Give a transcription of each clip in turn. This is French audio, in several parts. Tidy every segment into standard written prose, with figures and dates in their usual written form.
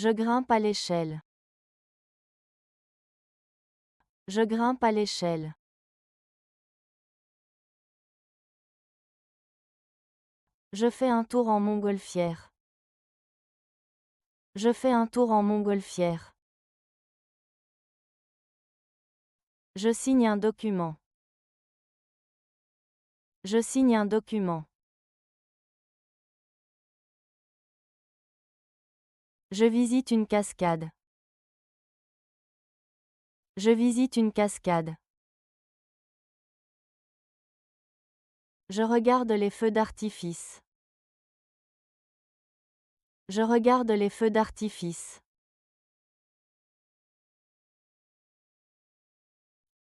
Je grimpe à l'échelle. Je grimpe à l'échelle. Je fais un tour en montgolfière. Je fais un tour en montgolfière. Je signe un document. Je signe un document. Je visite une cascade. Je visite une cascade. Je regarde les feux d'artifice. Je regarde les feux d'artifice.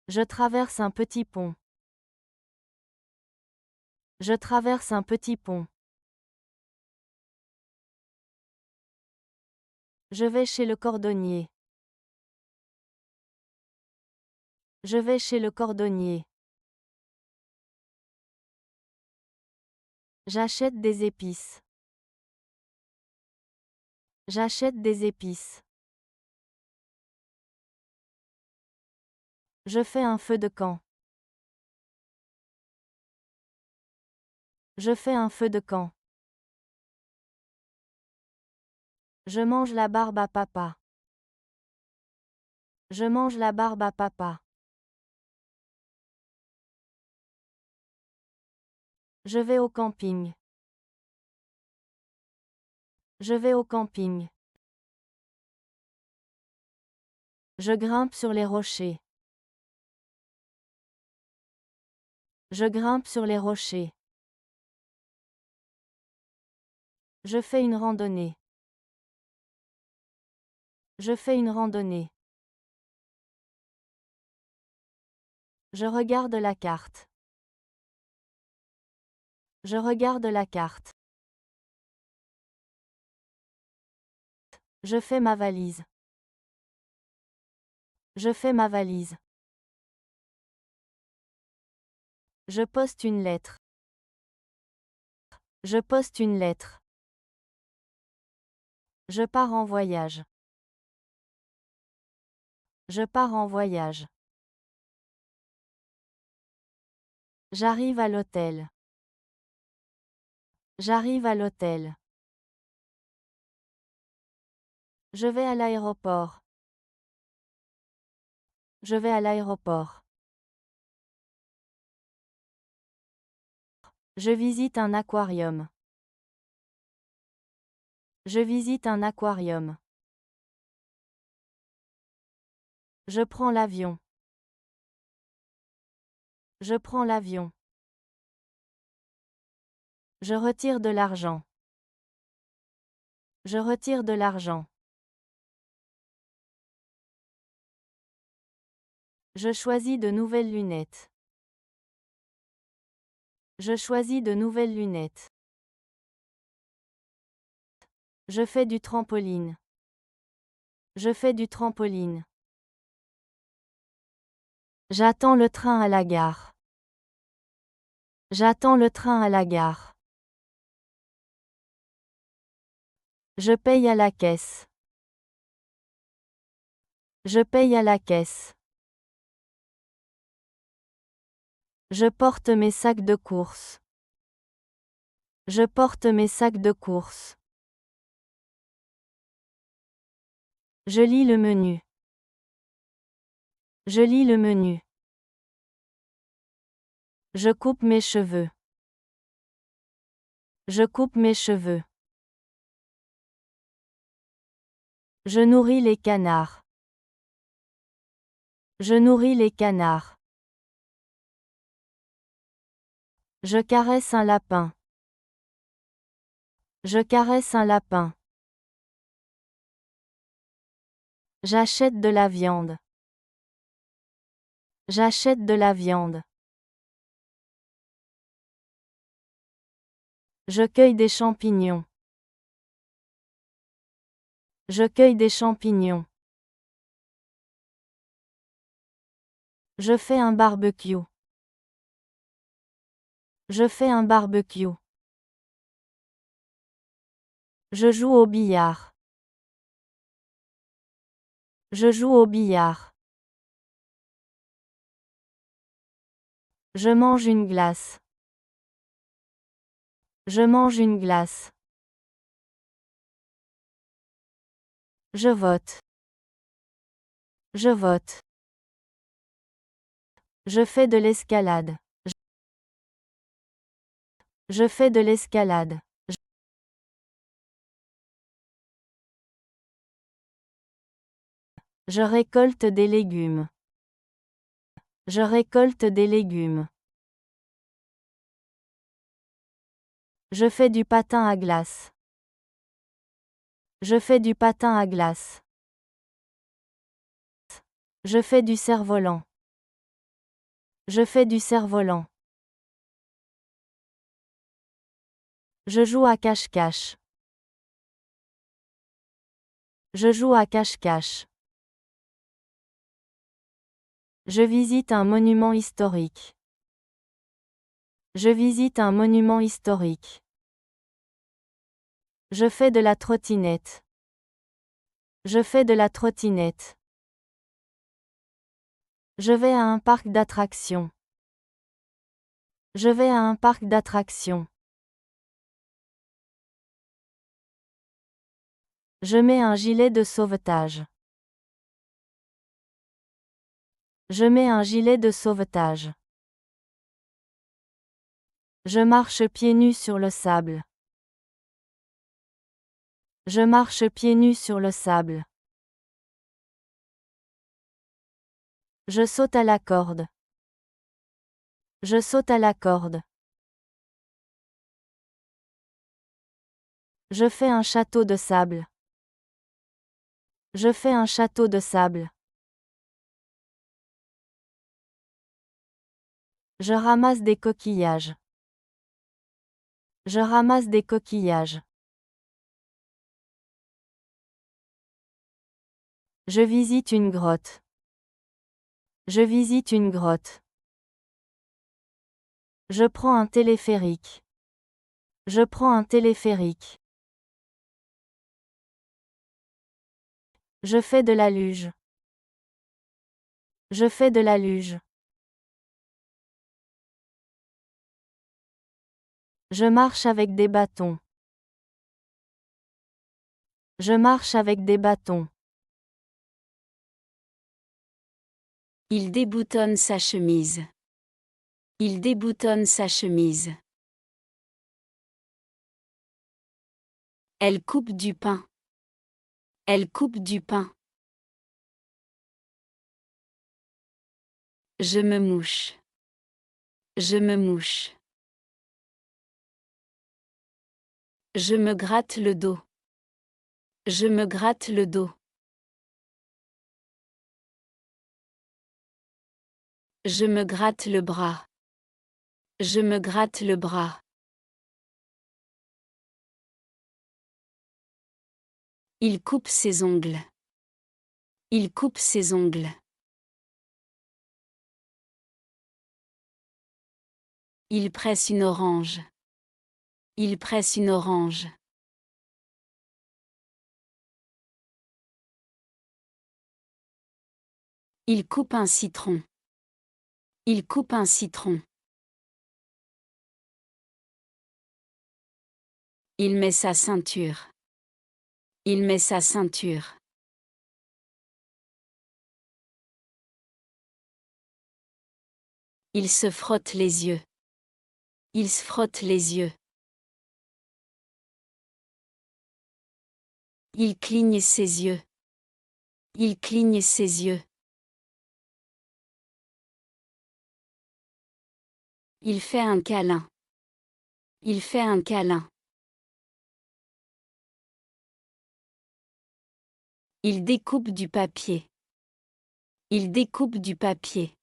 Je traverse un petit pont. Je traverse un petit pont. Je vais chez le cordonnier. Je vais chez le cordonnier. J'achète des épices. J'achète des épices. Je fais un feu de camp. Je fais un feu de camp. Je mange la barbe à papa. Je mange la barbe à papa. Je vais au camping. Je vais au camping. Je grimpe sur les rochers. Je grimpe sur les rochers. Je fais une randonnée. Je fais une randonnée. Je regarde la carte. Je regarde la carte. Je fais ma valise. Je fais ma valise. Je poste une lettre. Je poste une lettre. Je pars en voyage. Je pars en voyage. J'arrive à l'hôtel. J'arrive à l'hôtel. Je vais à l'aéroport. Je vais à l'aéroport. Je visite un aquarium. Je visite un aquarium. Je prends l'avion. Je prends l'avion. Je retire de l'argent. Je retire de l'argent. Je choisis de nouvelles lunettes. Je choisis de nouvelles lunettes. Je fais du trampoline. Je fais du trampoline. J'attends le train à la gare. J'attends le train à la gare. Je paye à la caisse. Je paye à la caisse. Je porte mes sacs de course. Je porte mes sacs de course. Je lis le menu. Je lis le menu. Je coupe mes cheveux. Je coupe mes cheveux. Je nourris les canards. Je nourris les canards. Je caresse un lapin. Je caresse un lapin. J'achète de la viande. J'achète de la viande. Je cueille des champignons. Je cueille des champignons. Je fais un barbecue. Je fais un barbecue. Je joue au billard. Je joue au billard. Je mange une glace. Je mange une glace. Je vote. Je vote. Je fais de l'escalade. Je fais de l'escalade. Je récolte des légumes. Je récolte des légumes. Je fais du patin à glace. Je fais du patin à glace. Je fais du cerf-volant. Je fais du cerf-volant. Je joue à cache-cache. Je joue à cache-cache. Je visite un monument historique. Je visite un monument historique. Je fais de la trottinette. Je fais de la trottinette. Je vais à un parc d'attractions. Je vais à un parc d'attractions. Je mets un gilet de sauvetage. Je mets un gilet de sauvetage. Je marche pieds nus sur le sable. Je marche pieds nus sur le sable. Je saute à la corde. Je saute à la corde. Je fais un château de sable. Je fais un château de sable. Je ramasse des coquillages. Je ramasse des coquillages. Je visite une grotte. Je visite une grotte. Je prends un téléphérique. Je prends un téléphérique. Je fais de la luge. Je fais de la luge. Je marche avec des bâtons. Je marche avec des bâtons. Il déboutonne sa chemise. Il déboutonne sa chemise. Elle coupe du pain. Elle coupe du pain. Je me mouche. Je me mouche. Je me gratte le dos. Je me gratte le dos. Je me gratte le bras. Je me gratte le bras. Il coupe ses ongles. Il coupe ses ongles. Il presse une orange. Il presse une orange. Il coupe un citron. Il coupe un citron. Il met sa ceinture. Il met sa ceinture. Il se frotte les yeux. Il se frotte les yeux. Il cligne ses yeux. Il cligne ses yeux. Il fait un câlin. Il fait un câlin. Il découpe du papier. Il découpe du papier.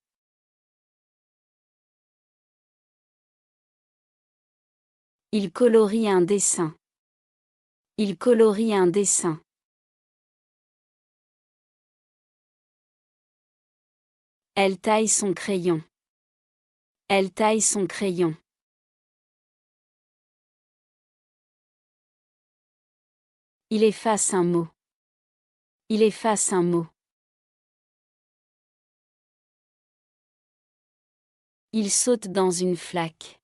Il colorie un dessin. Il colorie un dessin. Elle taille son crayon. Elle taille son crayon. Il efface un mot. Il efface un mot. Il saute dans une flaque.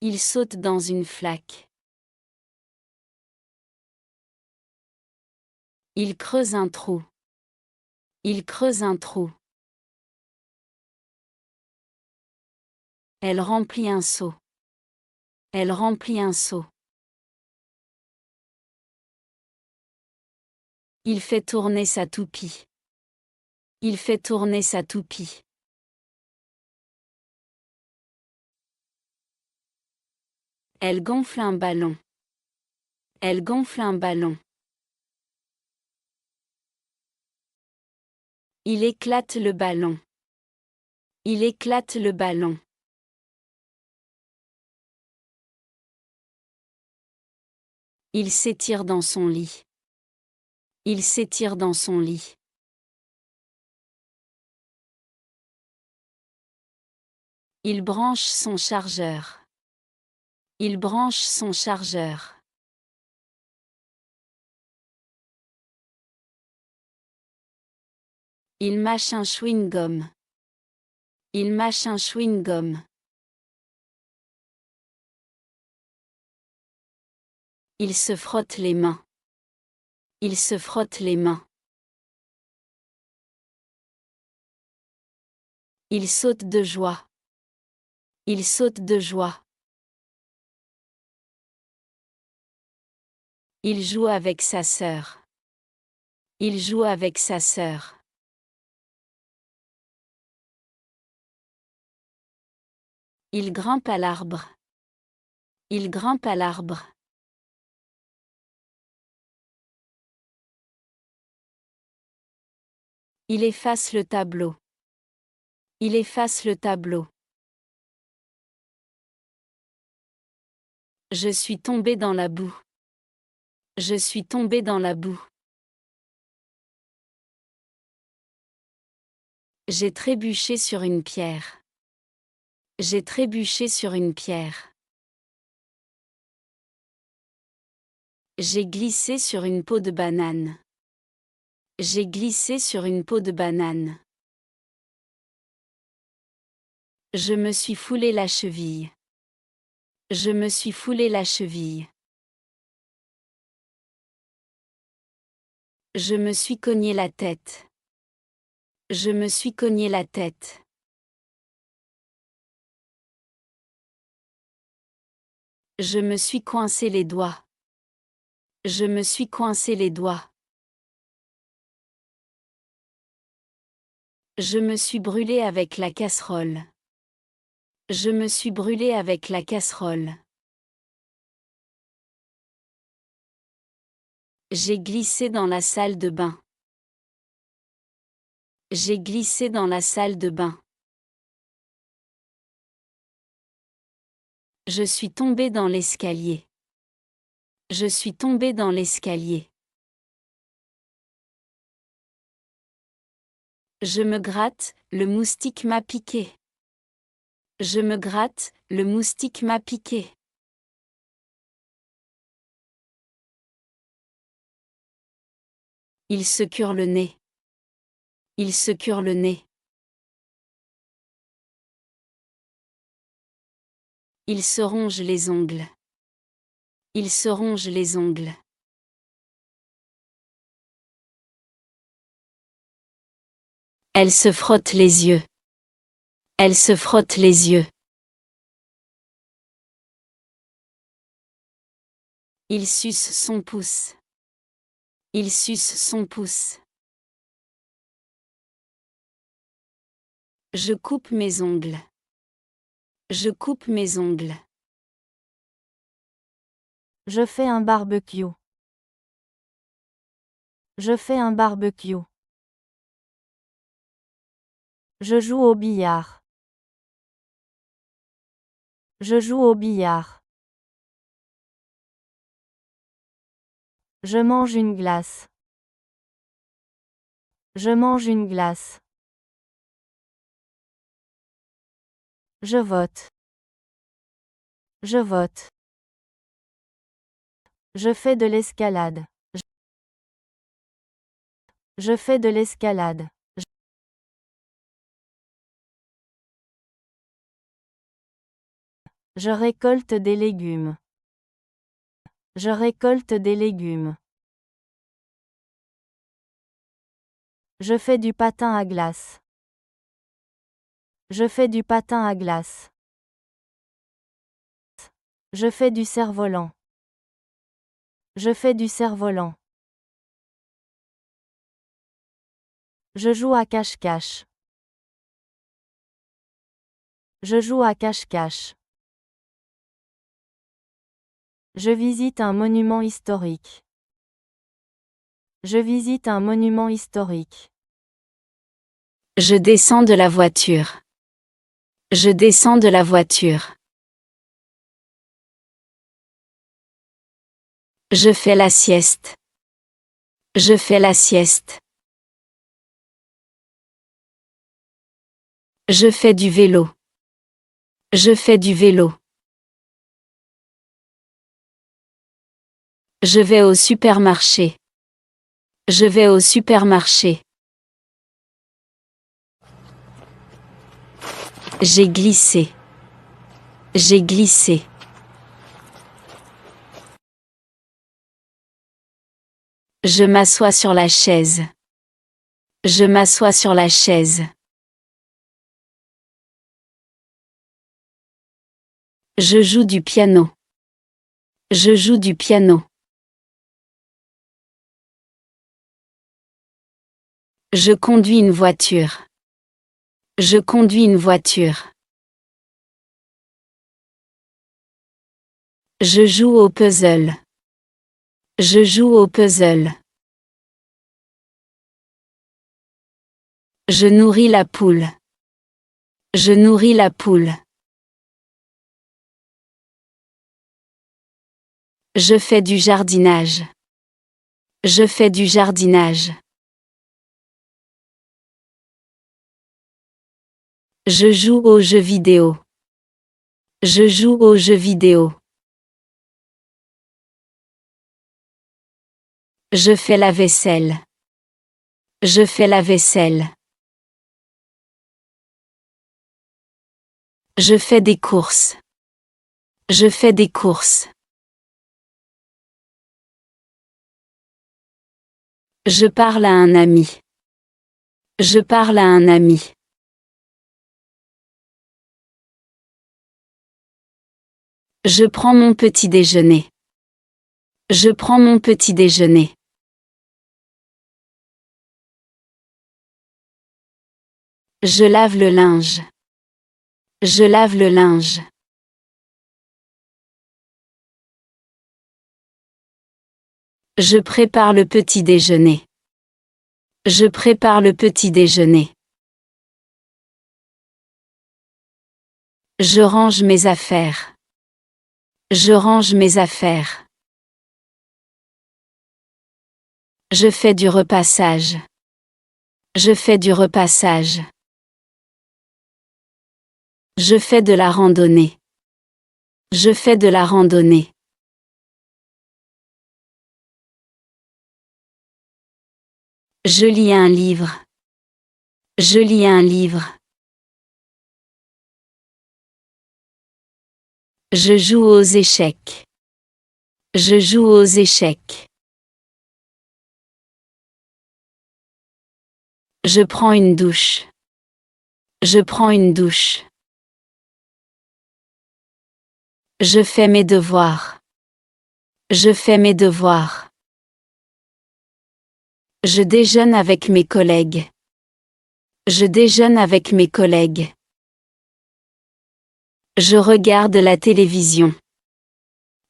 Il saute dans une flaque. Il creuse un trou. Il creuse un trou. Elle remplit un seau. Elle remplit un seau. Il fait tourner sa toupie. Il fait tourner sa toupie. Elle gonfle un ballon. Elle gonfle un ballon. Il éclate le ballon. Il éclate le ballon. Il s'étire dans son lit. Il s'étire dans son lit. Il branche son chargeur. Il branche son chargeur. Il mâche un chewing-gum. Il mâche un chewing-gum. Il se frotte les mains. Il se frotte les mains. Il saute de joie. Il saute de joie. Il joue avec sa sœur. Il joue avec sa sœur. Il grimpe à l'arbre. Il grimpe à l'arbre. Il efface le tableau. Il efface le tableau. Je suis tombé dans la boue. Je suis tombé dans la boue. J'ai trébuché sur une pierre. J'ai trébuché sur une pierre. J'ai glissé sur une peau de banane. J'ai glissé sur une peau de banane. Je me suis foulé la cheville. Je me suis foulé la cheville. Je me suis cogné la tête. Je me suis cogné la tête. Je me suis coincé les doigts. Je me suis coincé les doigts. Je me suis brûlé avec la casserole. Je me suis brûlé avec la casserole. J'ai glissé dans la salle de bain. J'ai glissé dans la salle de bain. Je suis tombé dans l'escalier. Je suis tombé dans l'escalier. Je me gratte, le moustique m'a piqué. Je me gratte, le moustique m'a piqué. Il se cure le nez. Il se cure le nez. Il se ronge les ongles. Il se ronge les ongles. Elle se frotte les yeux. Elle se frotte les yeux. Il suce son pouce. Il suce son pouce. Je coupe mes ongles. Je coupe mes ongles. Je fais un barbecue. Je fais un barbecue. Je joue au billard. Je joue au billard. Je mange une glace. Je mange une glace. Je vote. Je vote. Je fais de l'escalade. Je fais de l'escalade. Je récolte des légumes. Je récolte des légumes. Je fais du patin à glace. Je fais du patin à glace. Je fais du cerf-volant. Je fais du cerf-volant. Je joue à cache-cache. Je joue à cache-cache. Je visite un monument historique. Je visite un monument historique. Je descends de la voiture. Je descends de la voiture. Je fais la sieste. Je fais la sieste. Je fais du vélo. Je fais du vélo. Je vais au supermarché. Je vais au supermarché. J'ai glissé. J'ai glissé. Je m'assois sur la chaise. Je m'assois sur la chaise. Je joue du piano. Je joue du piano. Je conduis une voiture. Je conduis une voiture. Je joue au puzzle. Je joue au puzzle. Je nourris la poule. Je nourris la poule. Je fais du jardinage. Je fais du jardinage. Je joue aux jeux vidéo. Je joue aux jeux vidéo. Je fais la vaisselle. Je fais la vaisselle. Je fais des courses. Je fais des courses. Je parle à un ami. Je parle à un ami. Je prends mon petit déjeuner. Je prends mon petit déjeuner. Je lave le linge. Je lave le linge. Je prépare le petit déjeuner. Je prépare le petit déjeuner. Je range mes affaires. Je range mes affaires. Je fais du repassage. Je fais du repassage. Je fais de la randonnée. Je fais de la randonnée. Je lis un livre. Je lis un livre. Je joue aux échecs. Je joue aux échecs. Je prends une douche. Je prends une douche. Je fais mes devoirs. Je fais mes devoirs. Je déjeune avec mes collègues. Je déjeune avec mes collègues. Je regarde la télévision.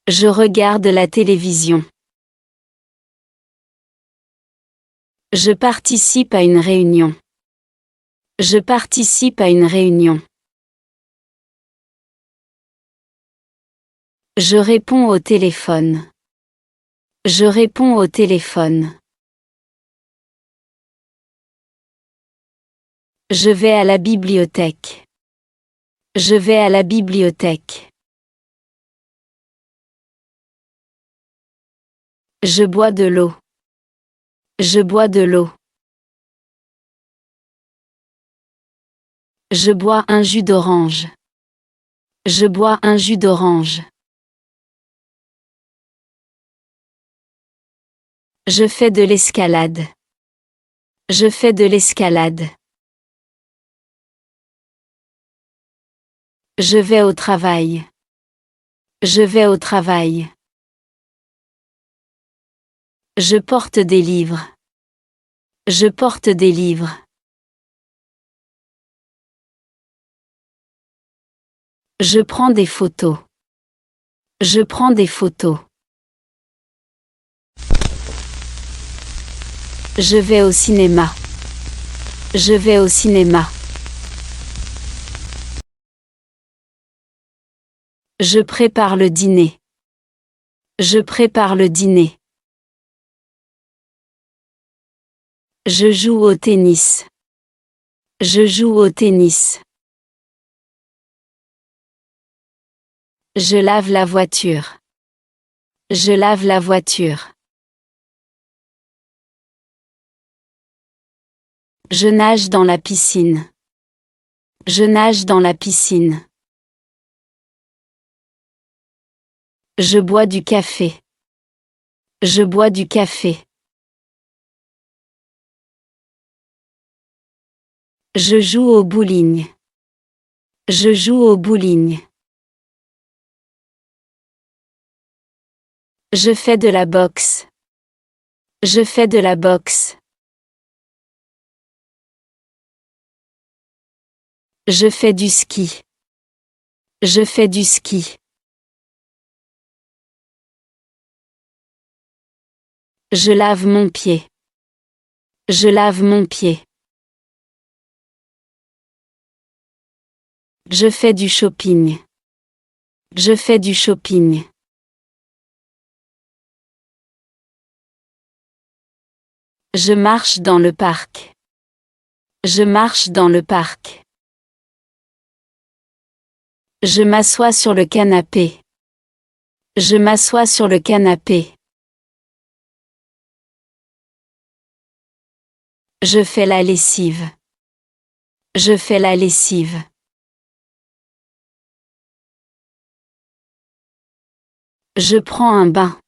Je regarde la télévision. Je participe à une réunion. Je participe à une réunion. Je réponds au téléphone. Je réponds au téléphone. Je vais à la bibliothèque. Je vais à la bibliothèque. Je bois de l'eau. Je bois de l'eau. Je bois un jus d'orange. Je bois un jus d'orange. Je fais de l'escalade. Je fais de l'escalade. Je vais au travail. Je vais au travail. Je porte des livres. Je porte des livres. Je prends des photos. Je prends des photos. Je vais au cinéma. Je vais au cinéma. Je prépare le dîner. Je prépare le dîner. Je joue au tennis. Je joue au tennis. Je lave la voiture. Je lave la voiture. Je nage dans la piscine. Je nage dans la piscine. Je bois du café. Je bois du café. Je joue au bowling. Je joue au bowling. Je fais de la boxe. Je fais de la boxe. Je fais du ski. Je fais du ski. Je lave mon pied. Je lave mon pied. Je fais du shopping. Je fais du shopping. Je marche dans le parc. Je marche dans le parc. Je m'assois sur le canapé. Je m'assois sur le canapé. Je fais la lessive. Je fais la lessive. Je prends un bain.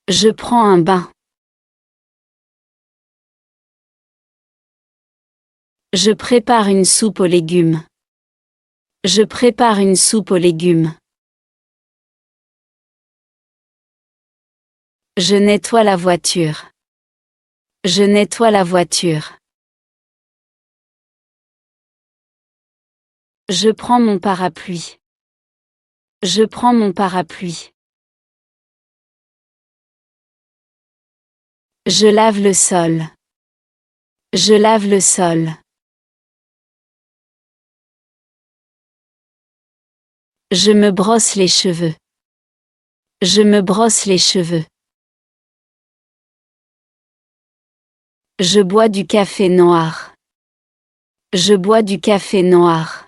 Je prends un bain. Je prépare une soupe aux légumes. Je prépare une soupe aux légumes. Je nettoie la voiture. Je nettoie la voiture. Je prends mon parapluie. Je prends mon parapluie. Je lave le sol. Je lave le sol. Je me brosse les cheveux. Je me brosse les cheveux. Je bois du café noir. Je bois du café noir.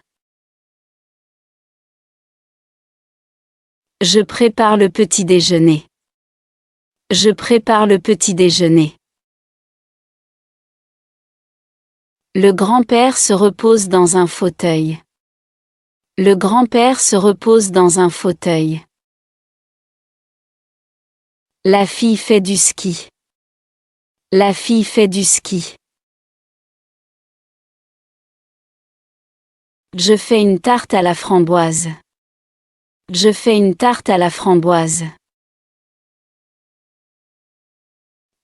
Je prépare le petit déjeuner. Je prépare le petit déjeuner. Le grand-père se repose dans un fauteuil. Le grand-père se repose dans un fauteuil. La fille fait du ski. La fille fait du ski. Je fais une tarte à la framboise. Je fais une tarte à la framboise.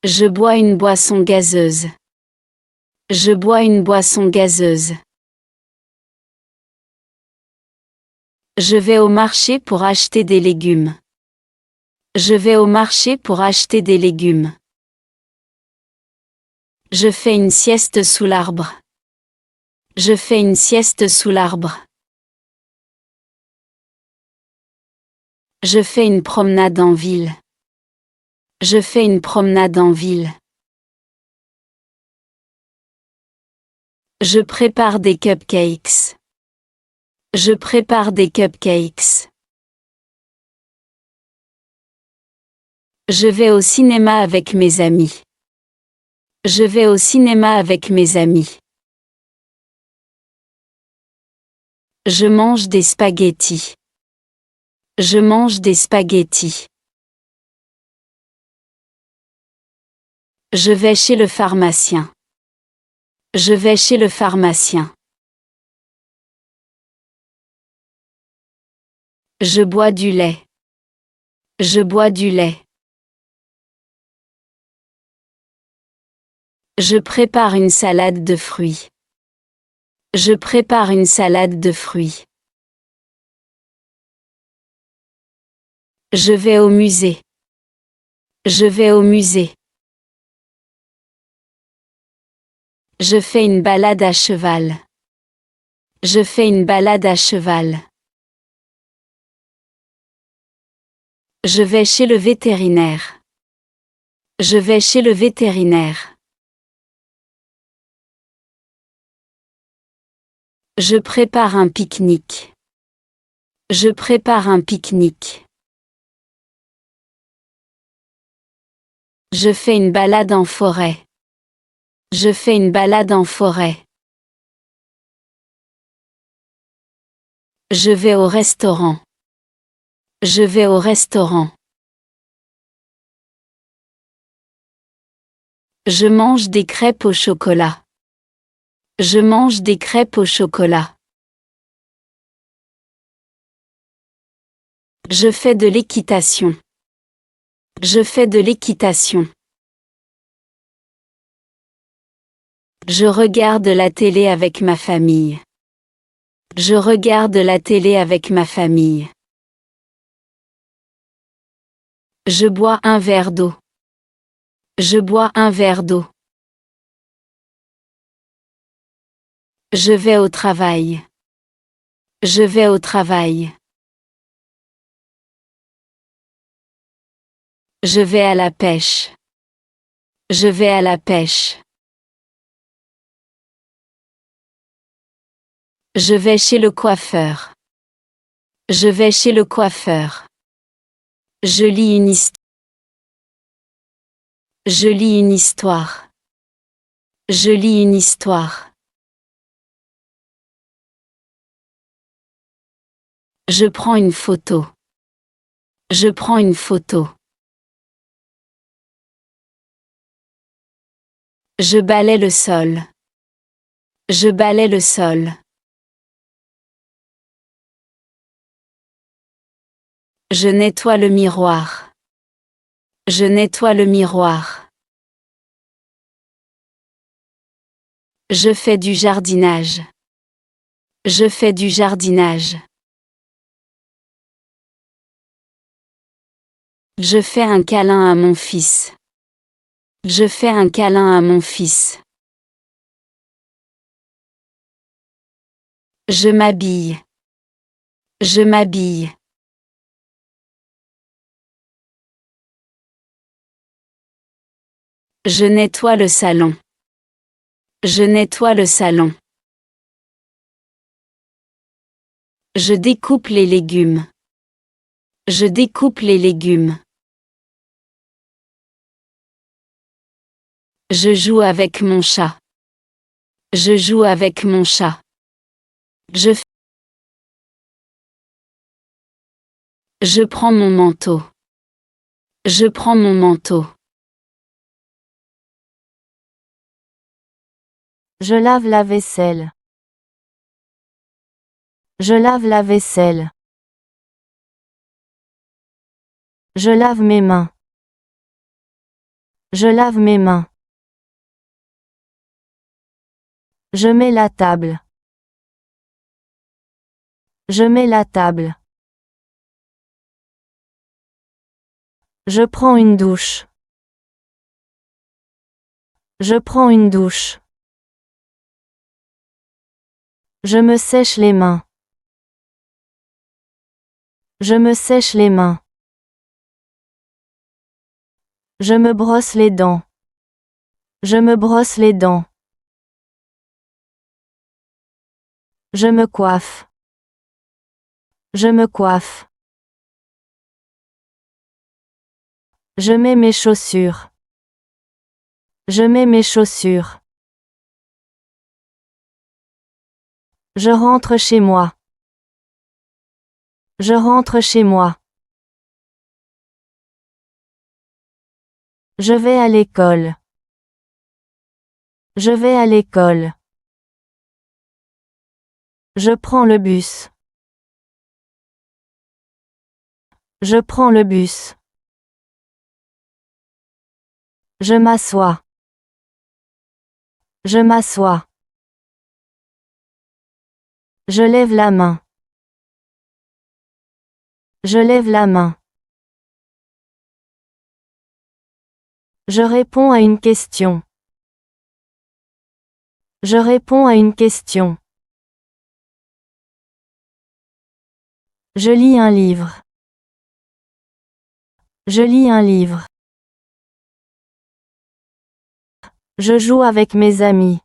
Je bois une boisson gazeuse. Je bois une boisson gazeuse. Je vais au marché pour acheter des légumes. Je vais au marché pour acheter des légumes. Je fais une sieste sous l'arbre. Je fais une sieste sous l'arbre. Je fais une promenade en ville. Je fais une promenade en ville. Je prépare des cupcakes. Je prépare des cupcakes. Je vais au cinéma avec mes amis. Je vais au cinéma avec mes amis. Je mange des spaghettis. Je mange des spaghettis. Je vais chez le pharmacien. Je vais chez le pharmacien. Je bois du lait. Je bois du lait. Je prépare une salade de fruits. Je prépare une salade de fruits. Je vais au musée. Je vais au musée. Je fais une balade à cheval. Je fais une balade à cheval. Je vais chez le vétérinaire. Je vais chez le vétérinaire. Je prépare un pique-nique. Je prépare un pique-nique. Je fais une balade en forêt. Je fais une balade en forêt. Je vais au restaurant. Je vais au restaurant. Je mange des crêpes au chocolat. Je mange des crêpes au chocolat. Je fais de l'équitation. Je fais de l'équitation. Je regarde la télé avec ma famille. Je regarde la télé avec ma famille. Je bois un verre d'eau. Je bois un verre d'eau. Je vais au travail. Je vais au travail. Je vais à la pêche. Je vais à la pêche. Je vais chez le coiffeur. Je vais chez le coiffeur. Je lis une histoire. Je lis une histoire. Je lis une histoire. Je prends une photo. Je prends une photo. Je balaie le sol. Je balaie le sol. Je nettoie le miroir. Je nettoie le miroir. Je fais du jardinage. Je fais du jardinage. Je fais un câlin à mon fils. Je fais un câlin à mon fils. Je m'habille. Je m'habille. Je nettoie le salon. Je nettoie le salon. Je découpe les légumes. Je découpe les légumes. Je joue avec mon chat. Je joue avec mon chat. Je prends mon manteau. Je prends mon manteau. Je lave la vaisselle. Je lave la vaisselle. Je lave mes mains. Je lave mes mains. Je mets la table. Je mets la table. Je prends une douche. Je prends une douche. Je me sèche les mains. Je me sèche les mains. Je me brosse les dents. Je me brosse les dents. Je me coiffe. Je me coiffe. Je mets mes chaussures. Je mets mes chaussures. Je rentre chez moi. Je rentre chez moi. Je vais à l'école. Je vais à l'école. Je prends le bus. Je prends le bus. Je m'assois. Je m'assois. Je lève la main. Je lève la main. Je réponds à une question. Je réponds à une question. Je lis un livre. Je lis un livre. Je joue avec mes amis.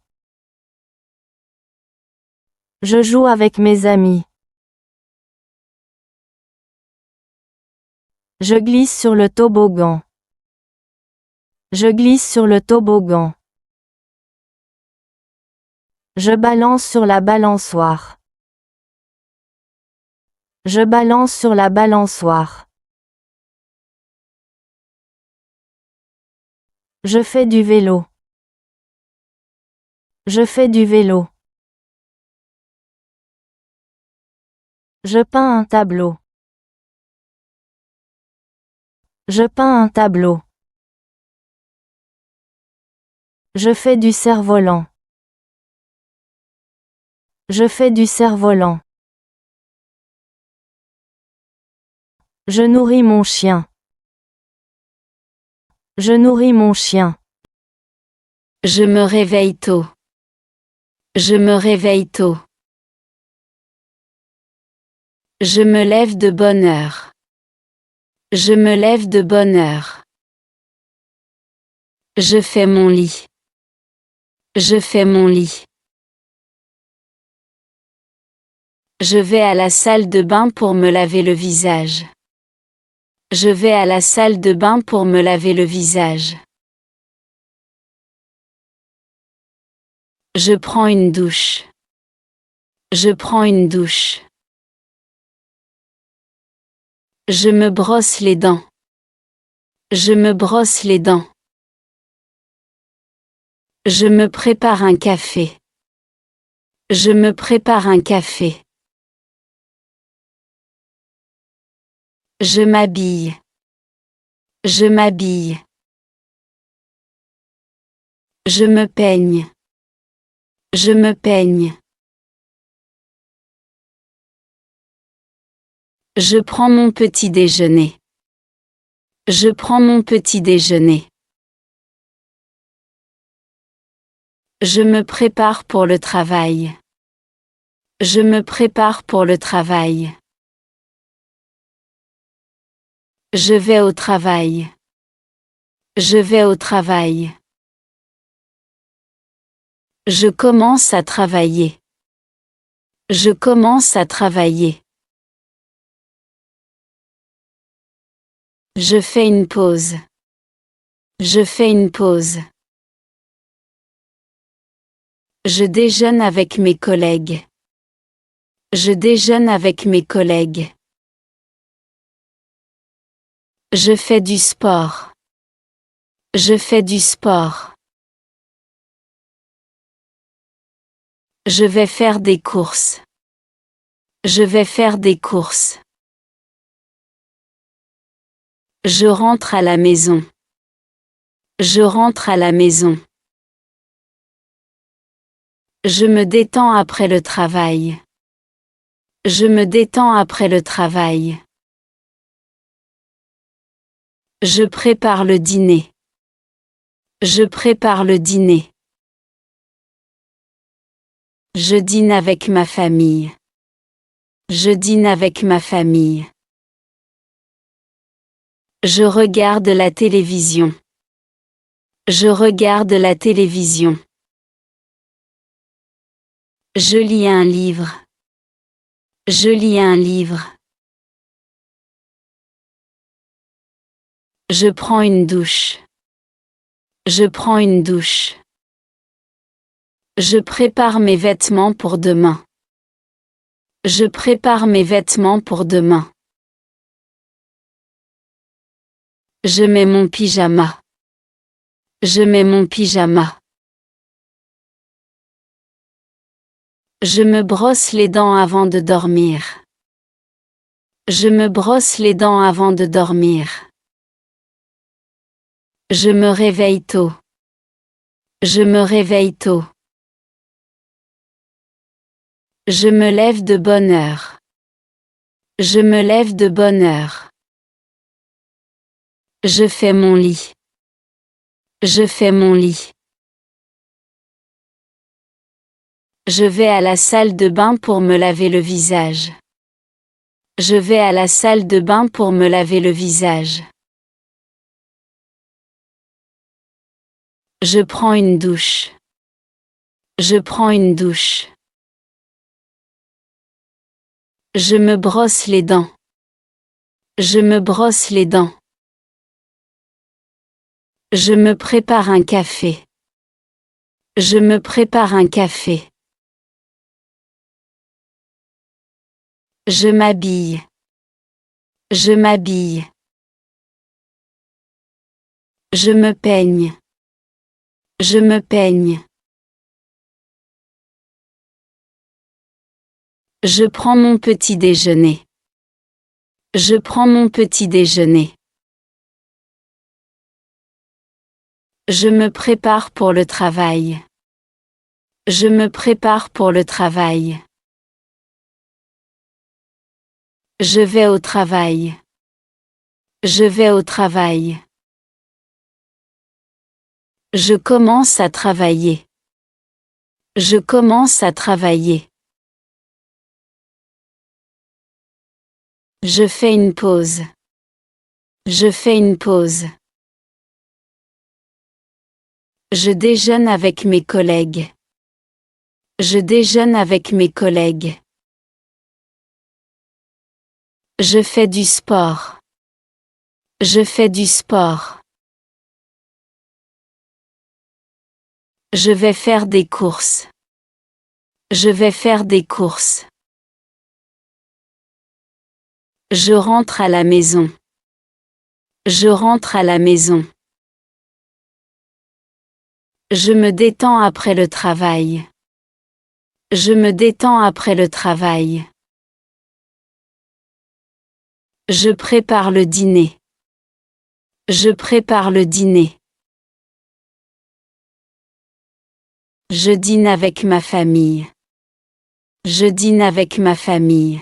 Je joue avec mes amis. Je glisse sur le toboggan. Je glisse sur le toboggan. Je balance sur la balançoire. Je balance sur la balançoire. Je fais du vélo. Je fais du vélo. Je peins un tableau. Je peins un tableau. Je fais du cerf-volant. Je fais du cerf-volant. Je nourris mon chien. Je nourris mon chien. Je me réveille tôt. Je me réveille tôt. Je me lève de bonne heure. Je me lève de bonne heure. Je fais mon lit. Je fais mon lit. Je vais à la salle de bain pour me laver le visage. Je vais à la salle de bain pour me laver le visage. Je prends une douche. Je prends une douche. Je me brosse les dents. Je me brosse les dents. Je me prépare un café. Je me prépare un café. Je m'habille. Je m'habille. Je me peigne. Je me peigne. Je prends mon petit déjeuner. Je prends mon petit déjeuner. Je me prépare pour le travail. Je me prépare pour le travail. Je vais au travail. Je vais au travail. Je commence à travailler. Je commence à travailler. Je fais une pause. Je fais une pause. Je déjeune avec mes collègues. Je déjeune avec mes collègues. Je fais du sport. Je fais du sport. Je vais faire des courses. Je vais faire des courses. Je rentre à la maison. Je rentre à la maison. Je me détends après le travail. Je me détends après le travail. Je prépare le dîner. Je prépare le dîner. Je dîne avec ma famille. Je dîne avec ma famille. Je regarde la télévision. Je regarde la télévision. Je lis un livre. Je lis un livre. Je prends une douche. Je prends une douche. Je prépare mes vêtements pour demain. Je prépare mes vêtements pour demain. Je mets mon pyjama. Je mets mon pyjama. Je me brosse les dents avant de dormir. Je me brosse les dents avant de dormir. Je me réveille tôt. Je me réveille tôt. Je me lève de bonne heure. Je me lève de bonne heure. Je fais mon lit. Je fais mon lit. Je vais à la salle de bain pour me laver le visage. Je vais à la salle de bain pour me laver le visage. Je prends une douche. Je prends une douche. Je me brosse les dents. Je me brosse les dents. Je me prépare un café. Je me prépare un café. Je m'habille. Je m'habille. Je me peigne. Je me peigne. Je prends mon petit déjeuner. Je prends mon petit déjeuner. Je me prépare pour le travail. Je me prépare pour le travail. Je vais au travail. Je vais au travail. Je commence à travailler. Je commence à travailler. Je fais une pause. Je fais une pause. Je déjeune avec mes collègues. Je déjeune avec mes collègues. Je fais du sport. Je fais du sport. Je vais faire des courses. Je vais faire des courses. Je rentre à la maison. Je rentre à la maison. Je me détends après le travail. Je me détends après le travail. Je prépare le dîner. Je prépare le dîner. Je dîne avec ma famille. Je dîne avec ma famille.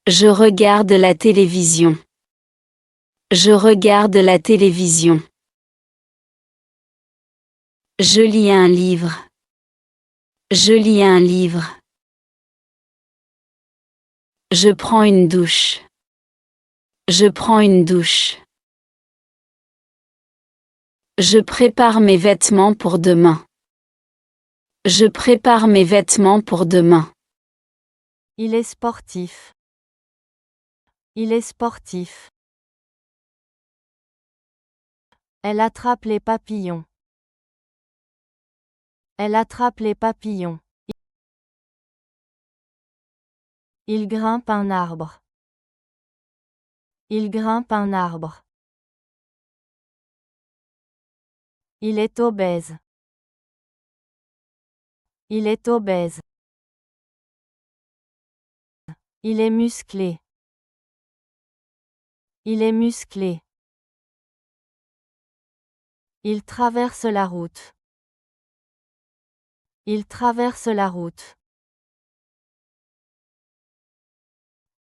Je regarde la télévision. Je regarde la télévision. Je lis un livre. Je lis un livre. Je prends une douche. Je prends une douche. Je prépare mes vêtements pour demain. Je prépare mes vêtements pour demain. Il est sportif. Il est sportif. Elle attrape les papillons. Elle attrape les papillons. Il grimpe un arbre. Il grimpe un arbre. Il est obèse. Il est obèse. Il est musclé. Il est musclé. Il traverse la route. Il traverse la route.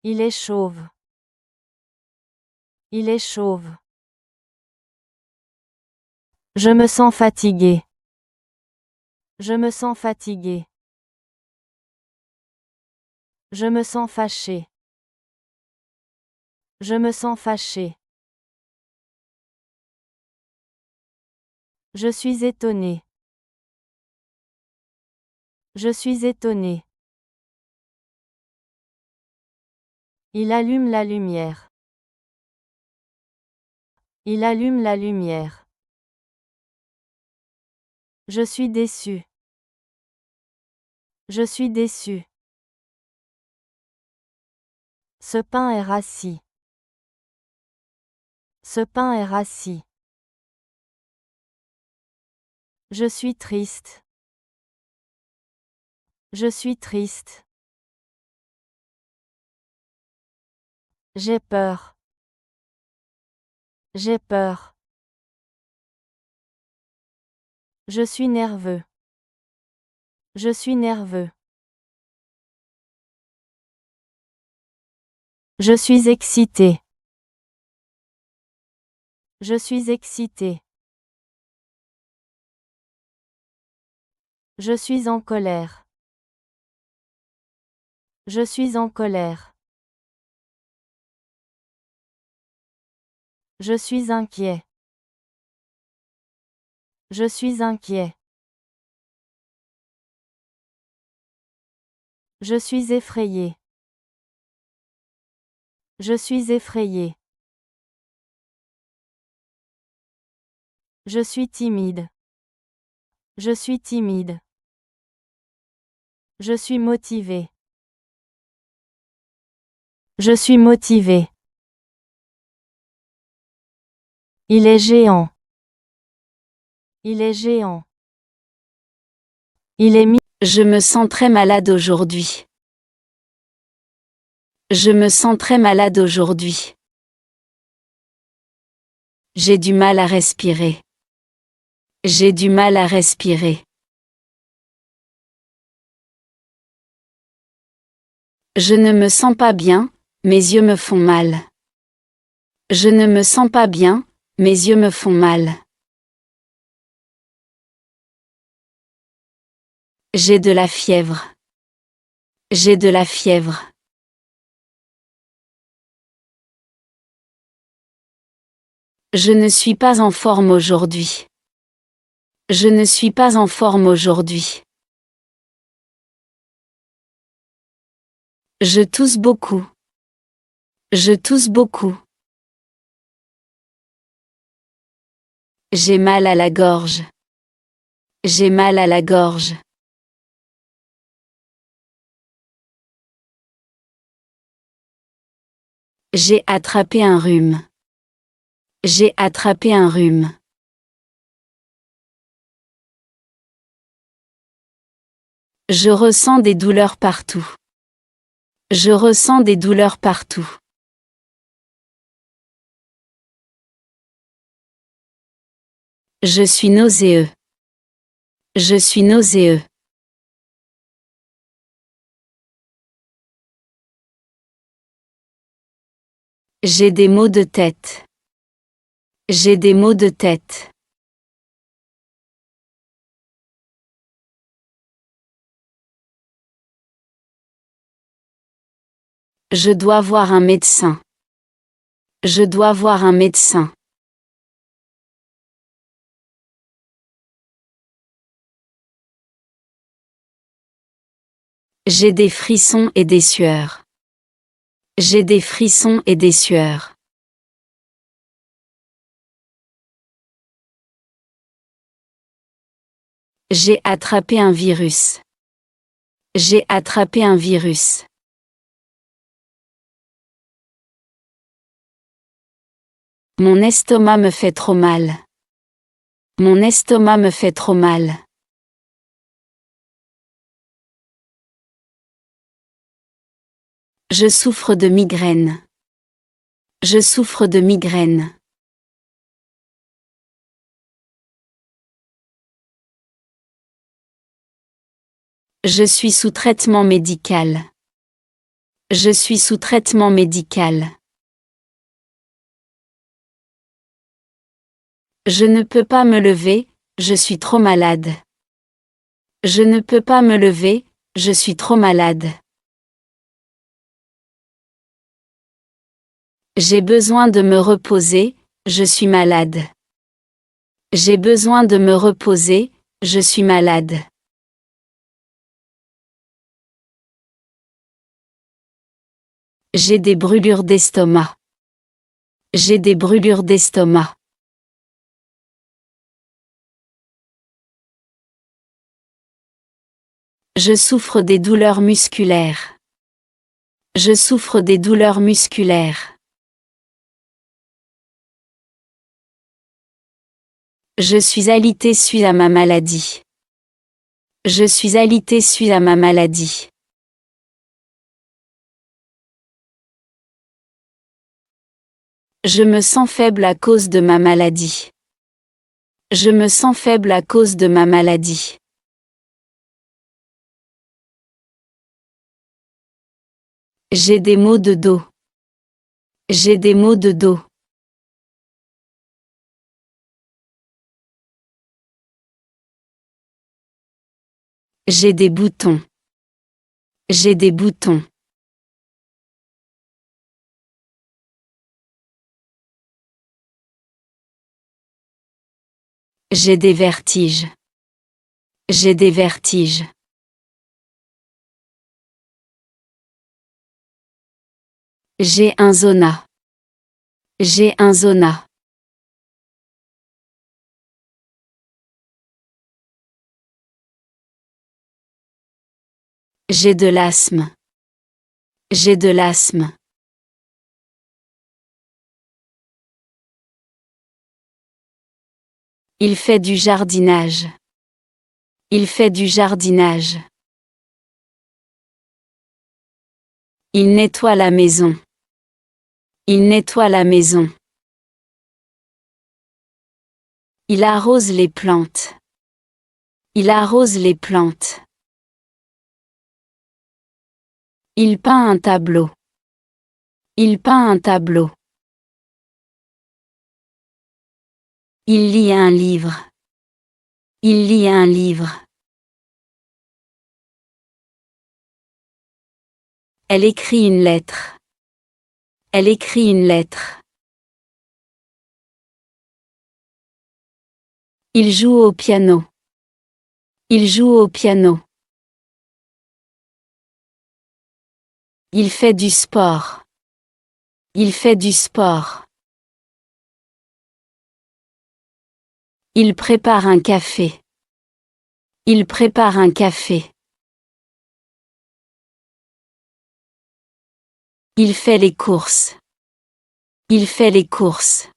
Il est chauve. Il est chauve. Je me sens fatigué. Je me sens fatigué. Je me sens fâché. Je me sens fâché. Je suis étonné. Je suis étonné. Il allume la lumière. Il allume la lumière. Je suis déçu. Je suis déçu. Ce pain est rassis. Ce pain est rassis. Je suis triste. Je suis triste. J'ai peur. J'ai peur. Je suis nerveux. Je suis nerveux. Je suis excité. Je suis excité. Je suis en colère. Je suis en colère. Je suis inquiet. Je suis inquiet. Je suis effrayé. Je suis effrayé. Je suis timide. Je suis timide. Je suis motivé. Je suis motivé. Il est géant. Il est géant. Il est Je me sens très malade aujourd'hui. Je me sens très malade aujourd'hui. J'ai du mal à respirer. J'ai du mal à respirer. Je ne me sens pas bien, mes yeux me font mal. Je ne me sens pas bien, mes yeux me font mal. J'ai de la fièvre. J'ai de la fièvre. Je ne suis pas en forme aujourd'hui. Je ne suis pas en forme aujourd'hui. Je tousse beaucoup. Je tousse beaucoup. J'ai mal à la gorge. J'ai mal à la gorge. J'ai attrapé un rhume. J'ai attrapé un rhume. Je ressens des douleurs partout. Je ressens des douleurs partout. Je suis nauséeux. Je suis nauséeux. J'ai des maux de tête. J'ai des maux de tête. Je dois voir un médecin. Je dois voir un médecin. J'ai des frissons et des sueurs. J'ai des frissons et des sueurs. J'ai attrapé un virus. J'ai attrapé un virus. Mon estomac me fait trop mal. Mon estomac me fait trop mal. Je souffre de migraine. Je souffre de migraine. Je suis sous traitement médical. Je suis sous traitement médical. Je ne peux pas me lever, je suis trop malade. Je ne peux pas me lever, je suis trop malade. J'ai besoin de me reposer, je suis malade. J'ai besoin de me reposer, je suis malade. J'ai des brûlures d'estomac. J'ai des brûlures d'estomac. Je souffre des douleurs musculaires. Je souffre des douleurs musculaires. Je suis alité suite à ma maladie. Je suis alité suite à ma maladie. Je me sens faible à cause de ma maladie. Je me sens faible à cause de ma maladie. J'ai des maux de dos. J'ai des maux de dos. J'ai des boutons. J'ai des boutons. J'ai des vertiges. J'ai des vertiges. J'ai un zona. J'ai un zona. J'ai de l'asthme. J'ai de l'asthme. Il fait du jardinage. Il fait du jardinage. Il nettoie la maison. Il nettoie la maison. Il arrose les plantes. Il arrose les plantes. Il peint un tableau. Il peint un tableau. Il lit un livre. Il lit un livre. Elle écrit une lettre. Elle écrit une lettre. Il joue au piano. Il joue au piano. Il fait du sport. Il fait du sport. Il prépare un café. Il prépare un café. Il fait les courses. Il fait les courses.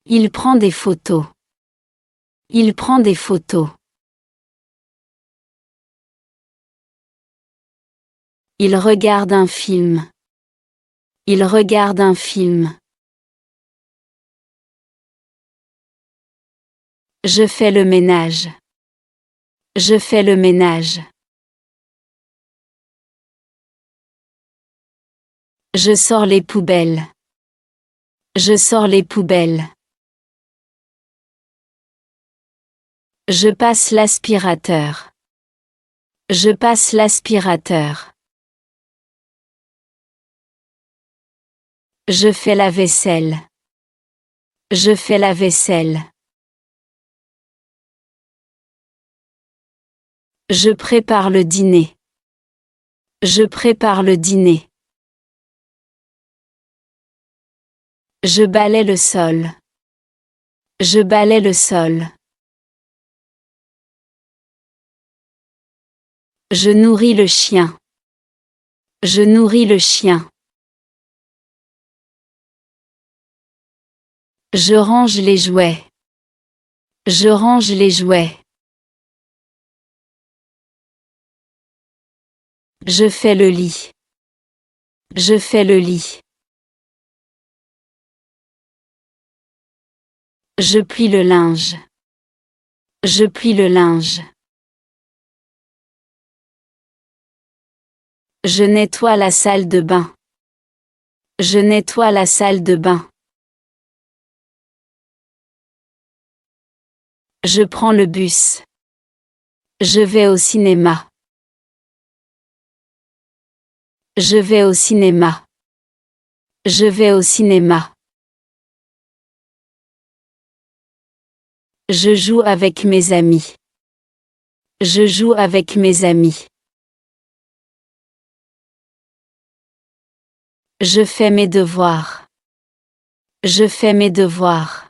Il prend des photos. Il prend des photos. Il regarde un film. Il regarde un film. Je fais le ménage. Je fais le ménage. Je sors les poubelles. Je sors les poubelles. Je passe l'aspirateur. Je passe l'aspirateur. Je fais la vaisselle. Je fais la vaisselle. Je prépare le dîner. Je prépare le dîner. Je balaie le sol. Je balaie le sol. Je nourris le chien. Je nourris le chien. Je range les jouets. Je range les jouets. Je fais le lit. Je fais le lit. Je plie le linge. Je plie le linge. Je nettoie la salle de bain. Je nettoie la salle de bain. Je prends le bus. Je vais au cinéma. Je vais au cinéma. Je vais au cinéma. Je joue avec mes amis. Je joue avec mes amis. Je fais mes devoirs. Je fais mes devoirs.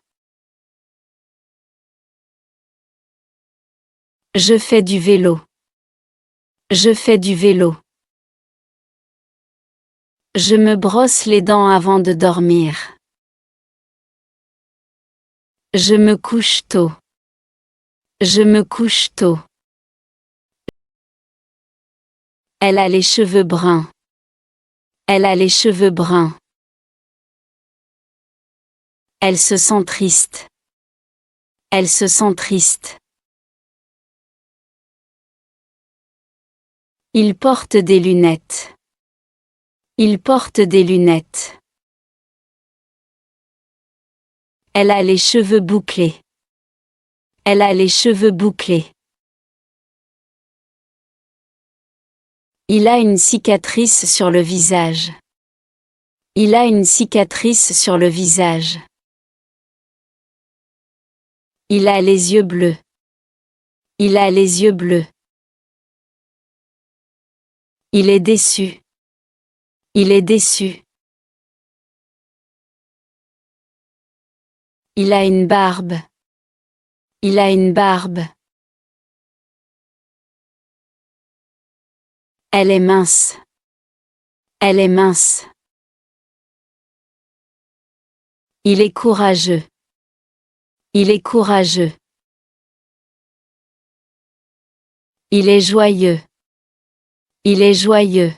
Je fais du vélo. Je fais du vélo. Je me brosse les dents avant de dormir. Je me couche tôt. Je me couche tôt. Elle a les cheveux bruns. Elle a les cheveux bruns. Elle se sent triste. Elle se sent triste. Il porte des lunettes. Il porte des lunettes. Elle a les cheveux bouclés. Elle a les cheveux bouclés. Il a une cicatrice sur le visage. Il a une cicatrice sur le visage. Il a les yeux bleus. Il a les yeux bleus. Il est déçu. Il est déçu. Il a une barbe. Il a une barbe. Elle est mince. Elle est mince. Il est courageux. Il est courageux. Il est joyeux. Il est joyeux.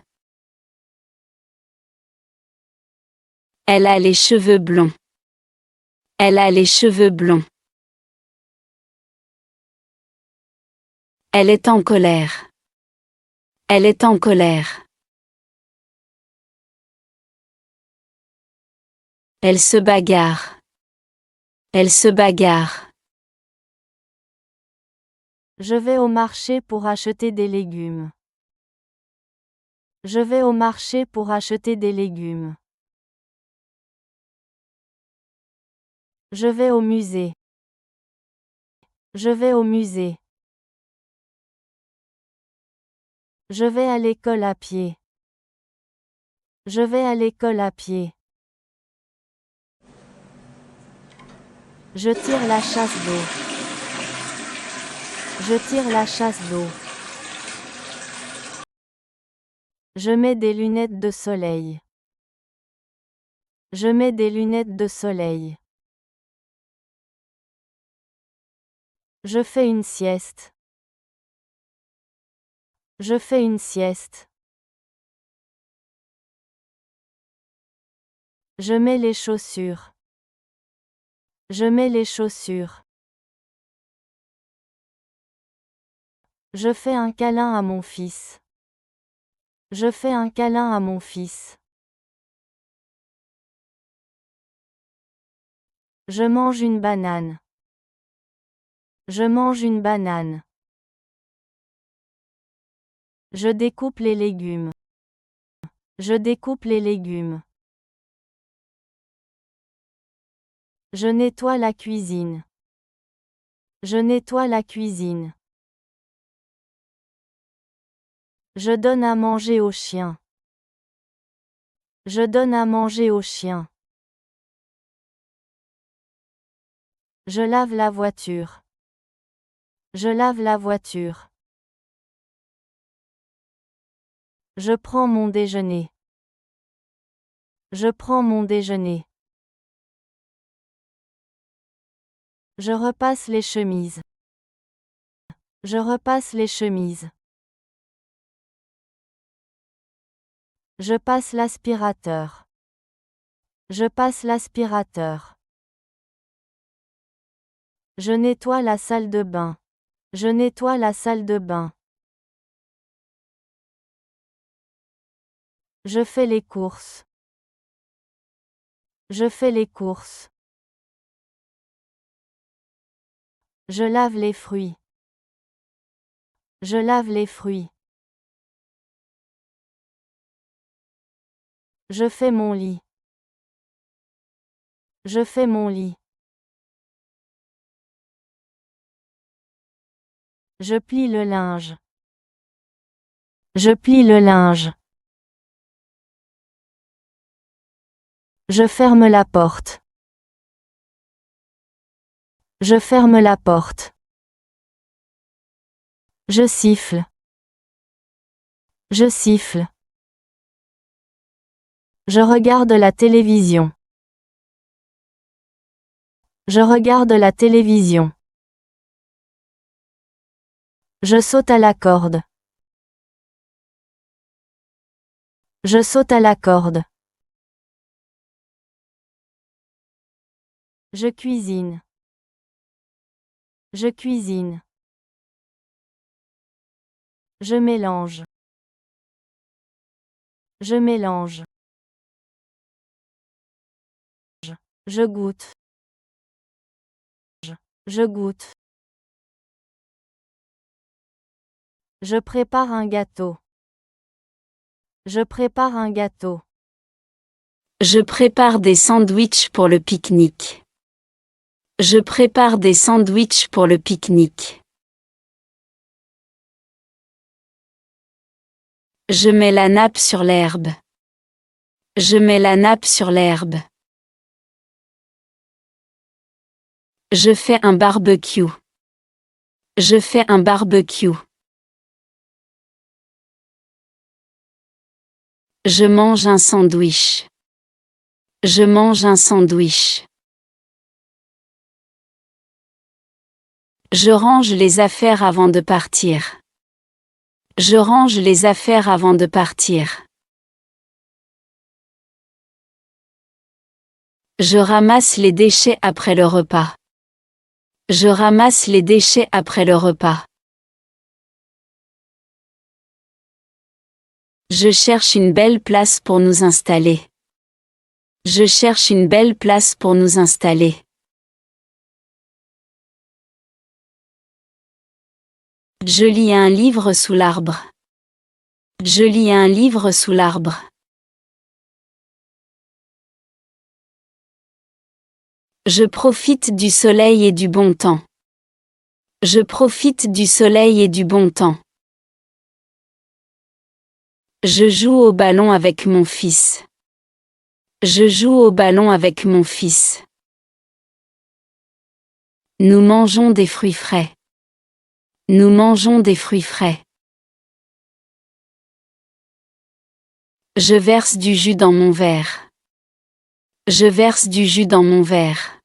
Elle a les cheveux blonds. Elle a les cheveux blonds. Elle est en colère. Elle est en colère. Elle se bagarre. Elle se bagarre. Je vais au marché pour acheter des légumes. Je vais au marché pour acheter des légumes. Je vais au musée. Je vais au musée. Je vais à l'école à pied. Je vais à l'école à pied. Je tire la chasse d'eau. Je tire la chasse d'eau. Je mets des lunettes de soleil. Je mets des lunettes de soleil. Je fais une sieste. Je fais une sieste. Je mets les chaussures. Je mets les chaussures. Je fais un câlin à mon fils. Je fais un câlin à mon fils. Je mange une banane. Je mange une banane. Je découpe les légumes. Je découpe les légumes. Je nettoie la cuisine. Je nettoie la cuisine. Je donne à manger au chien. Je donne à manger au chien. Je lave la voiture. Je lave la voiture. Je prends mon déjeuner. Je prends mon déjeuner. Je repasse les chemises. Je repasse les chemises. Je passe l'aspirateur. Je passe l'aspirateur. Je nettoie la salle de bain. Je nettoie la salle de bain. Je fais les courses. Je fais les courses. Je lave les fruits. Je lave les fruits. Je fais mon lit. Je fais mon lit. Je plie le linge. Je plie le linge. Je ferme la porte. Je ferme la porte. Je siffle. Je siffle. Je regarde la télévision. Je regarde la télévision. Je saute à la corde. Je saute à la corde. Je cuisine. Je cuisine. Je mélange. Je mélange. Je goûte. Je goûte. Je prépare un gâteau. Je prépare un gâteau. Je prépare des sandwichs pour le pique-nique. Je prépare des sandwichs pour le pique-nique. Je mets la nappe sur l'herbe. Je mets la nappe sur l'herbe. Je fais un barbecue. Je fais un barbecue. Je mange un sandwich. Je mange un sandwich. Je range les affaires avant de partir. Je range les affaires avant de partir. Je ramasse les déchets après le repas. Je ramasse les déchets après le repas. Je cherche une belle place pour nous installer. Je cherche une belle place pour nous installer. Je lis un livre sous l'arbre. Je lis un livre sous l'arbre. Je profite du soleil et du bon temps. Je profite du soleil et du bon temps. Je joue au ballon avec mon fils. Je joue au ballon avec mon fils. Nous mangeons des fruits frais. Nous mangeons des fruits frais. Je verse du jus dans mon verre. Je verse du jus dans mon verre.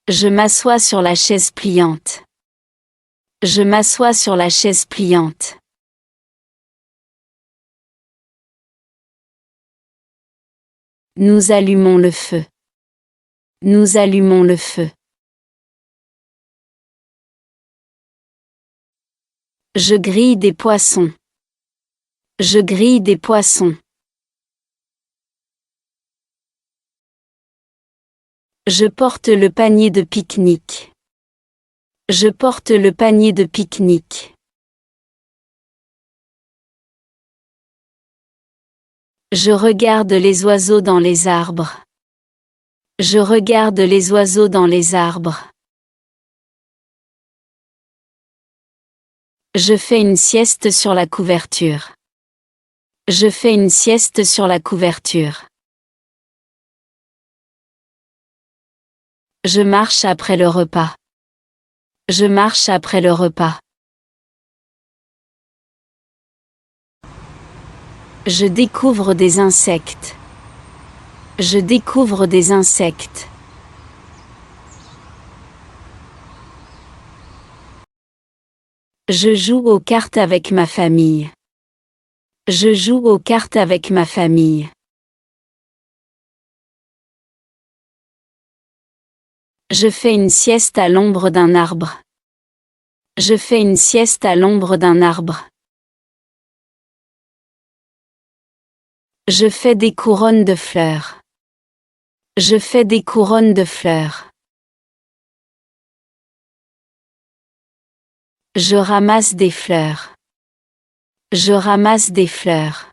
Je m'assois sur la chaise pliante. Je m'assois sur la chaise pliante. Nous allumons le feu. Nous allumons le feu. Je grille des poissons. Je grille des poissons. Je porte le panier de pique-nique. Je porte le panier de pique-nique. Je regarde les oiseaux dans les arbres. Je regarde les oiseaux dans les arbres. Je fais une sieste sur la couverture. Je fais une sieste sur la couverture. Je marche après le repas. Je marche après le repas. Je découvre des insectes. Je découvre des insectes. Je joue aux cartes avec ma famille. Je joue aux cartes avec ma famille. Je fais une sieste à l'ombre d'un arbre. Je fais une sieste à l'ombre d'un arbre. Je fais des couronnes de fleurs. Je fais des couronnes de fleurs. Je ramasse des fleurs. Je ramasse des fleurs.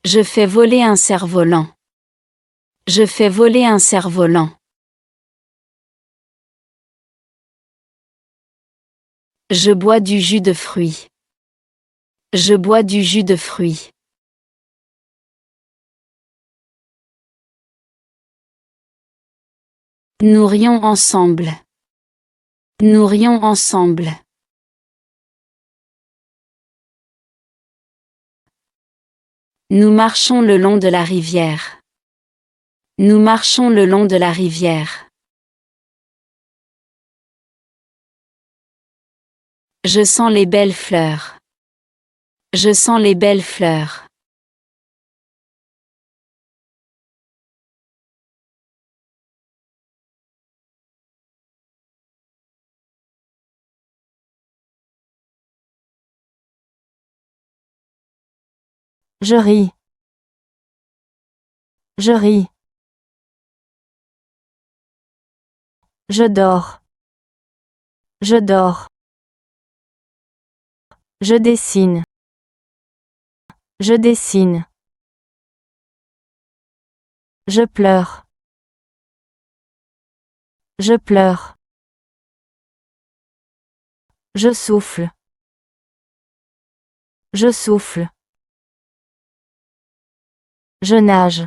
Je fais voler un cerf-volant. Je fais voler un cerf-volant. Je bois du jus de fruits. Je bois du jus de fruits. Nous rions ensemble. Nous rions ensemble. Nous marchons le long de la rivière. Nous marchons le long de la rivière. Je sens les belles fleurs. Je sens les belles fleurs. Je ris. Je ris. Je dors. Je dors. Je dessine. Je dessine. Je pleure. Je pleure. Je souffle. Je souffle. Je nage.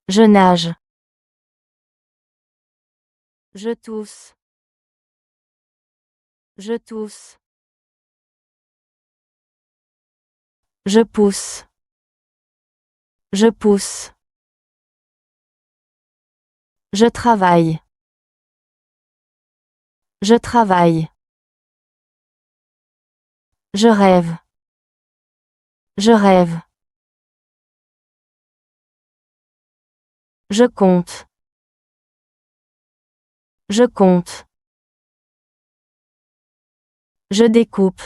Je nage. Je tousse. Je tousse. Je pousse. Je pousse. Je travaille. Je travaille. Je rêve. Je rêve. Je compte. Je compte. Je découpe.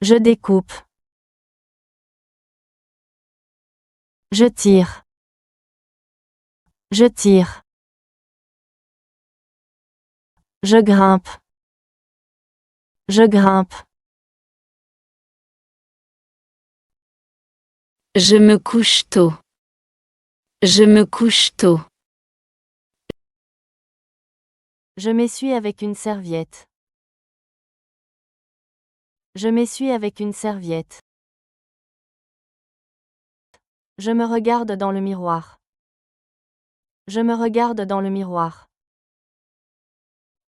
Je découpe. Je tire. Je tire. Je grimpe. Je grimpe. Je me couche tôt. Je me couche tôt. Je m'essuie avec une serviette. Je m'essuie avec une serviette. Je me regarde dans le miroir. Je me regarde dans le miroir.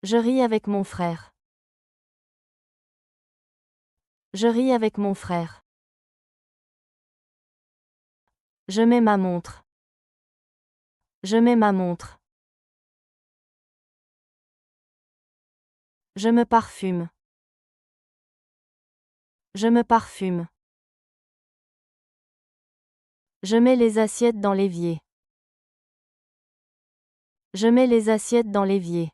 Je ris avec mon frère. Je ris avec mon frère. Je mets ma montre. Je mets ma montre. Je me parfume. Je me parfume. Je mets les assiettes dans l'évier. Je mets les assiettes dans l'évier.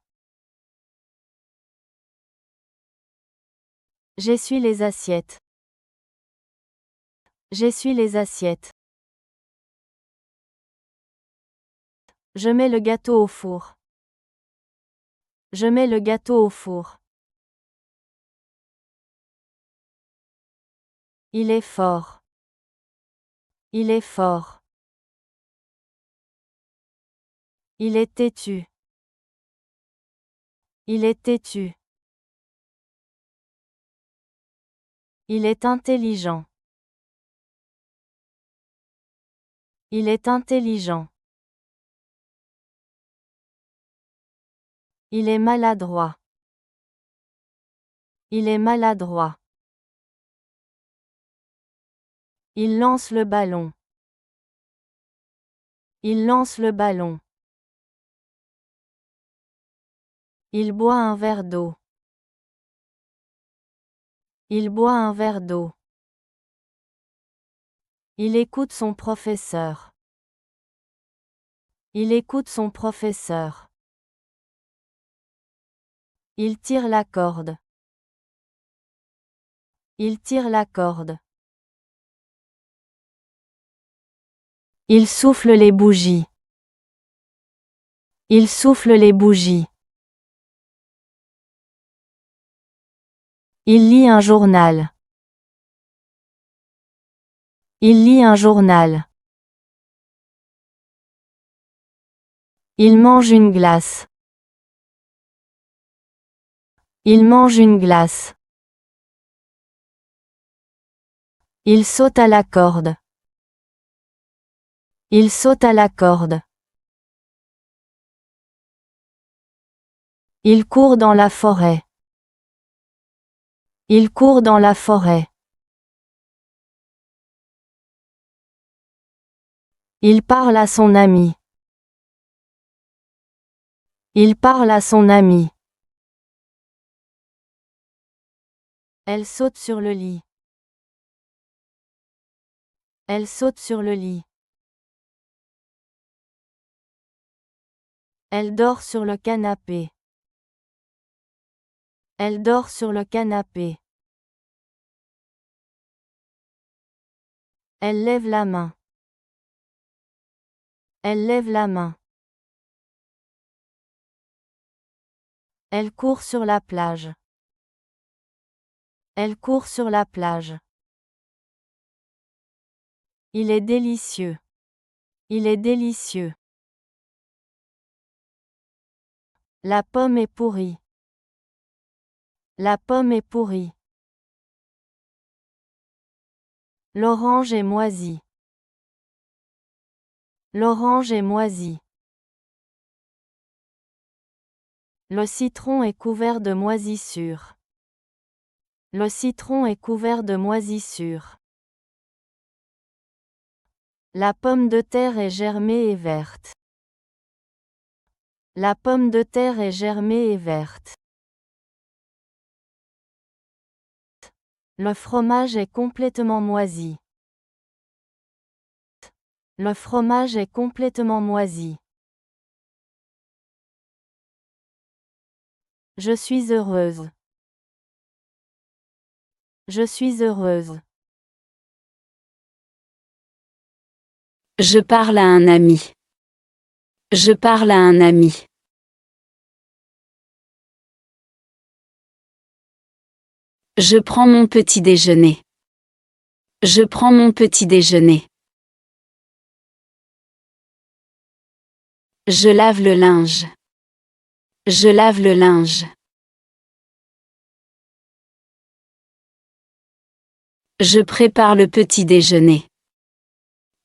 J'essuie les assiettes. J'essuie les assiettes. Je mets le gâteau au four. Je mets le gâteau au four. Il est fort. Il est fort. Il est têtu. Il est têtu. Il est intelligent. Il est intelligent. Il est maladroit. Il est maladroit. Il lance le ballon. Il lance le ballon. Il boit un verre d'eau. Il boit un verre d'eau. Il écoute son professeur. Il écoute son professeur. Il tire la corde. Il tire la corde. Il souffle les bougies. Il souffle les bougies. Il lit un journal. Il lit un journal. Il mange une glace. Il mange une glace. Il saute à la corde. Il saute à la corde. Il court dans la forêt. Il court dans la forêt. Il parle à son ami. Il parle à son ami. Elle saute sur le lit. Elle saute sur le lit. Elle dort sur le canapé. Elle dort sur le canapé. Elle lève la main. Elle lève la main. Elle court sur la plage. Elle court sur la plage. Il est délicieux. Il est délicieux. La pomme est pourrie. La pomme est pourrie. L'orange est moisi. L'orange est moisi. Le citron est couvert de moisissures. Le citron est couvert de moisissures. La pomme de terre est germée et verte. La pomme de terre est germée et verte. Le fromage est complètement moisi. Le fromage est complètement moisi. Je suis heureuse. Je suis heureuse. Je parle à un ami. Je parle à un ami. Je prends mon petit déjeuner. Je prends mon petit déjeuner. Je lave le linge. Je lave le linge. Je prépare le petit déjeuner.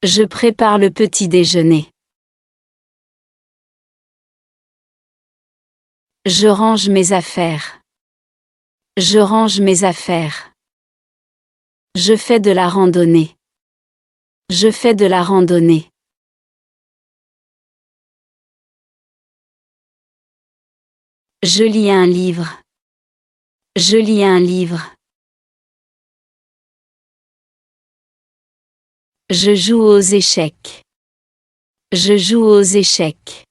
Je prépare le petit déjeuner. Je range mes affaires. Je range mes affaires. Je fais de la randonnée. Je fais de la randonnée. Je lis un livre. Je lis un livre. Je joue aux échecs. Je joue aux échecs.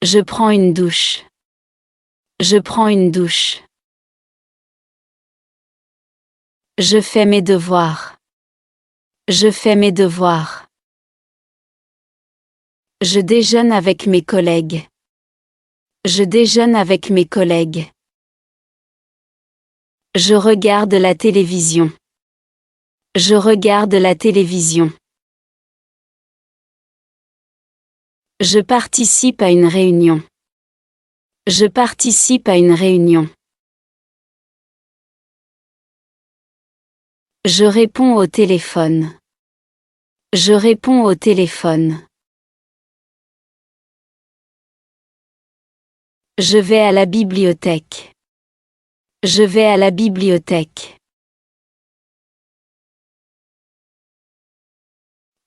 Je prends une douche. Je prends une douche. Je fais mes devoirs. Je fais mes devoirs. Je déjeune avec mes collègues. Je déjeune avec mes collègues. Je regarde la télévision. Je regarde la télévision. Je participe à une réunion. Je participe à une réunion. Je réponds au téléphone. Je réponds au téléphone. Je vais à la bibliothèque. Je vais à la bibliothèque.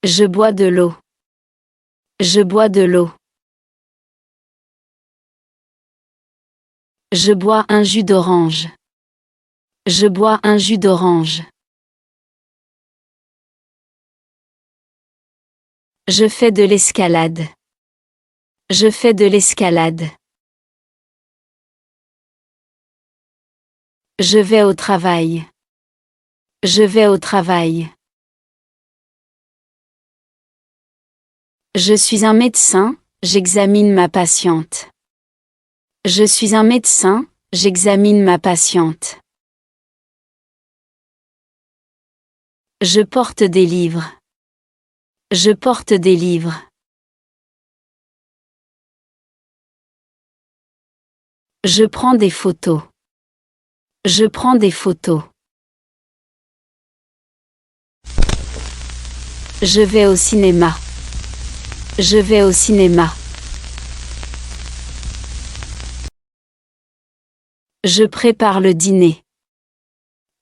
Je bois de l'eau. Je bois de l'eau. Je bois un jus d'orange. Je bois un jus d'orange. Je fais de l'escalade. Je fais de l'escalade. Je vais au travail. Je vais au travail. Je suis un médecin, j'examine ma patiente. Je suis un médecin, j'examine ma patiente. Je porte des livres. Je porte des livres. Je prends des photos. Je prends des photos. Je vais au cinéma. Je vais au cinéma. Je prépare le dîner.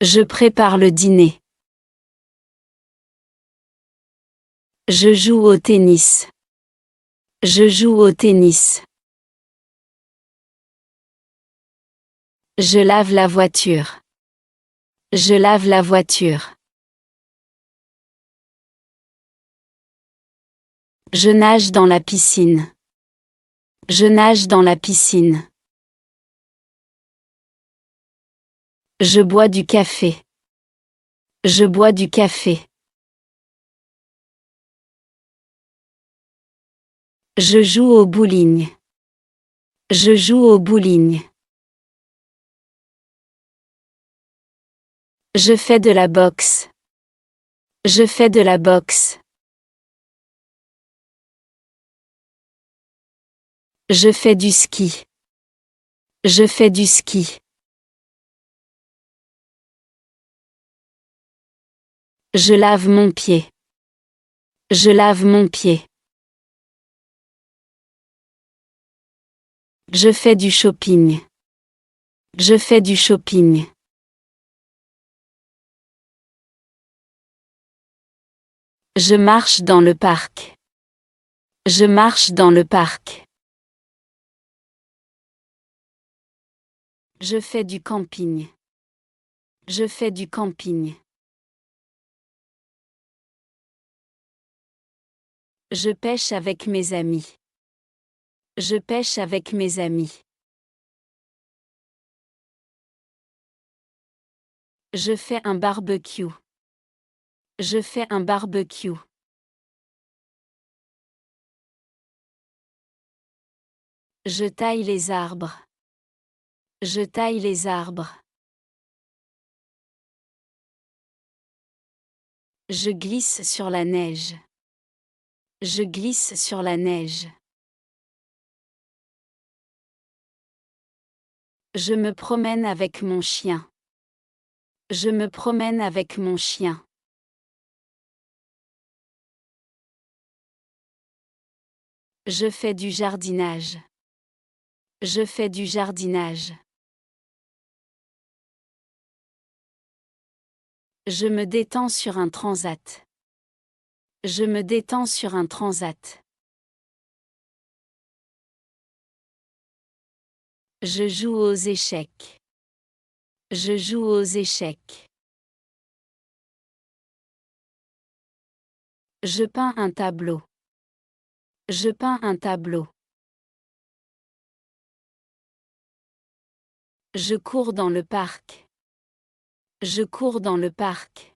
Je prépare le dîner. Je joue au tennis. Je joue au tennis. Je lave la voiture. Je lave la voiture. Je nage dans la piscine. Je nage dans la piscine. Je bois du café. Je bois du café. Je joue au bowling. Je joue au bowling. Je fais de la boxe. Je fais de la boxe. Je fais du ski. Je fais du ski. Je lave mon pied. Je lave mon pied. Je fais du shopping. Je fais du shopping. Je marche dans le parc. Je marche dans le parc. Je fais du camping. Je fais du camping. Je pêche avec mes amis. Je pêche avec mes amis. Je fais un barbecue. Je fais un barbecue. Je taille les arbres. Je taille les arbres. Je glisse sur la neige. Je glisse sur la neige. Je me promène avec mon chien. Je me promène avec mon chien. Je fais du jardinage. Je fais du jardinage. Je me détends sur un transat. Je me détends sur un transat. Je joue aux échecs. Je joue aux échecs. Je peins un tableau. Je peins un tableau. Je cours dans le parc. Je cours dans le parc.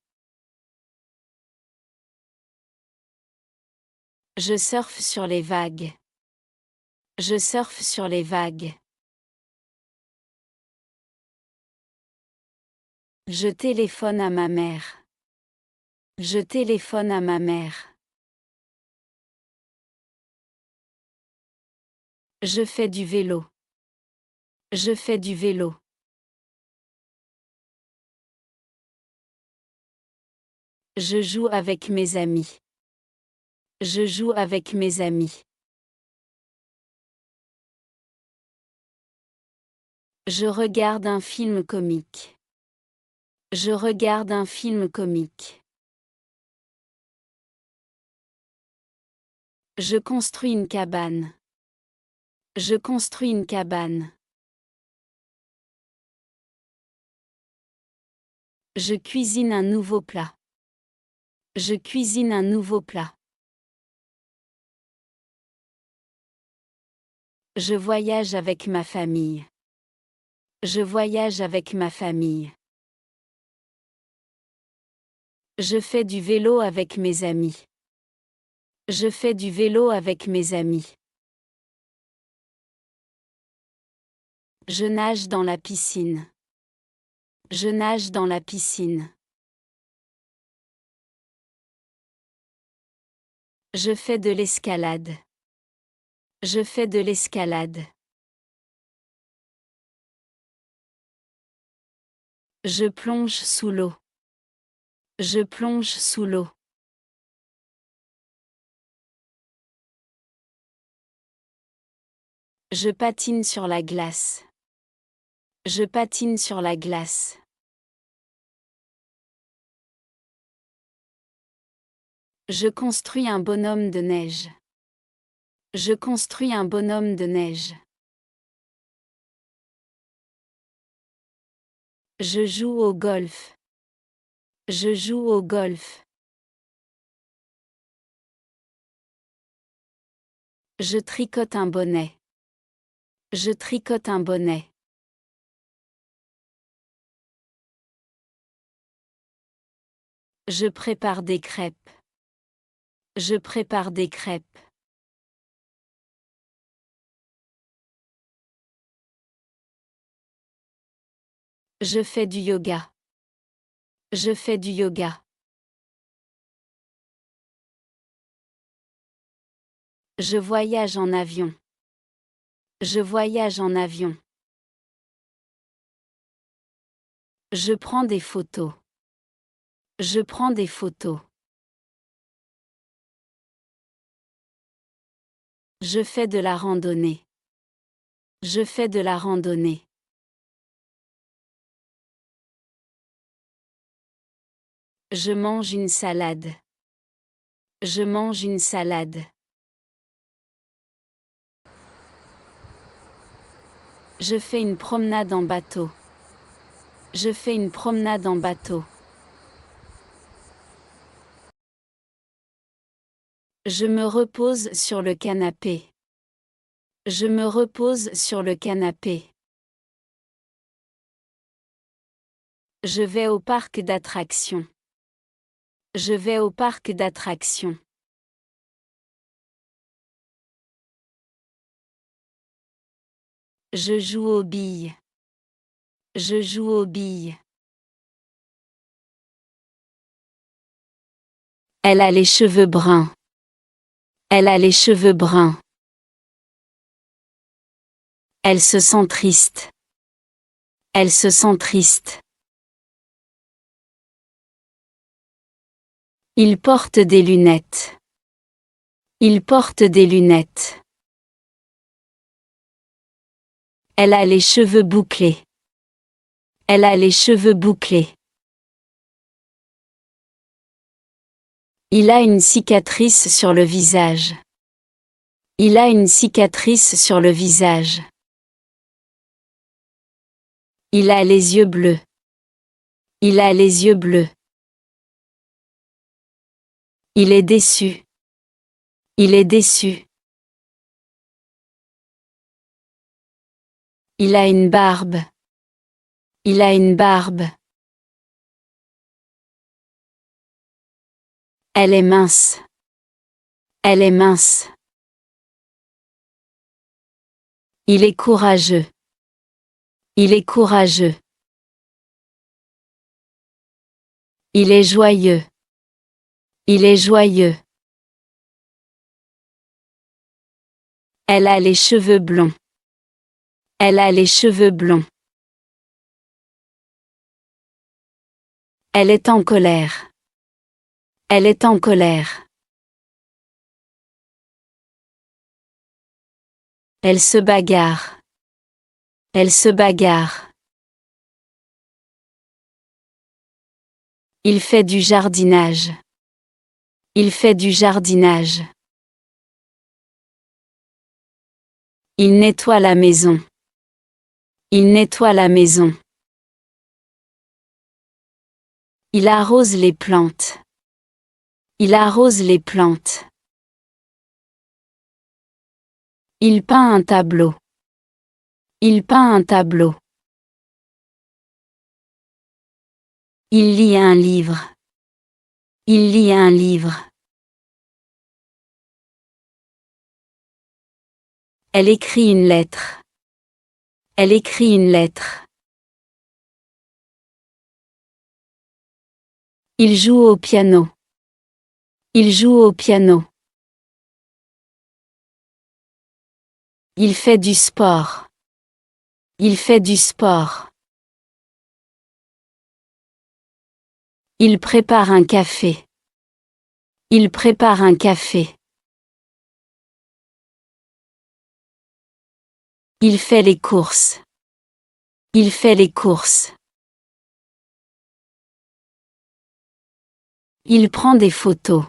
Je surfe sur les vagues. Je surfe sur les vagues. Je téléphone à ma mère. Je téléphone à ma mère. Je fais du vélo. Je fais du vélo. Je joue avec mes amis. Je joue avec mes amis. Je regarde un film comique. Je regarde un film comique. Je construis une cabane. Je construis une cabane. Je cuisine un nouveau plat. Je cuisine un nouveau plat. Je voyage avec ma famille. Je voyage avec ma famille. Je fais du vélo avec mes amis. Je fais du vélo avec mes amis. Je nage dans la piscine. Je nage dans la piscine. Je fais de l'escalade. Je fais de l'escalade. Je plonge sous l'eau. Je plonge sous l'eau. Je patine sur la glace. Je patine sur la glace. Je construis un bonhomme de neige. Je construis un bonhomme de neige. Je joue au golf. Je joue au golf. Je tricote un bonnet. Je tricote un bonnet. Je prépare des crêpes. Je prépare des crêpes. Je fais du yoga. Je fais du yoga. Je voyage en avion. Je voyage en avion. Je prends des photos. Je prends des photos. Je fais de la randonnée. Je fais de la randonnée. Je mange une salade. Je mange une salade. Je fais une promenade en bateau. Je fais une promenade en bateau. Je me repose sur le canapé. Je me repose sur le canapé. Je vais au parc d'attractions. Je vais au parc d'attractions. Je joue aux billes. Je joue aux billes. Elle a les cheveux bruns. Elle a les cheveux bruns. Elle se sent triste. Elle se sent triste. Il porte des lunettes. Il porte des lunettes. Elle a les cheveux bouclés. Elle a les cheveux bouclés. Il a une cicatrice sur le visage. Il a une cicatrice sur le visage. Il a les yeux bleus. Il a les yeux bleus. Il est déçu. Il est déçu. Il a une barbe. Il a une barbe. Elle est mince. Elle est mince. Il est courageux. Il est courageux. Il est joyeux. Il est joyeux. Elle a les cheveux blonds. Elle a les cheveux blonds. Elle est en colère. Elle est en colère. Elle se bagarre. Elle se bagarre. Il fait du jardinage. Il fait du jardinage. Il nettoie la maison. Il nettoie la maison. Il arrose les plantes. Il arrose les plantes. Il peint un tableau. Il peint un tableau. Il lit un livre. Il lit un livre. Elle écrit une lettre. Elle écrit une lettre. Il joue au piano. Il joue au piano. Il fait du sport. Il fait du sport. Il prépare un café. Il prépare un café. Il fait les courses. Il fait les courses. Il prend des photos.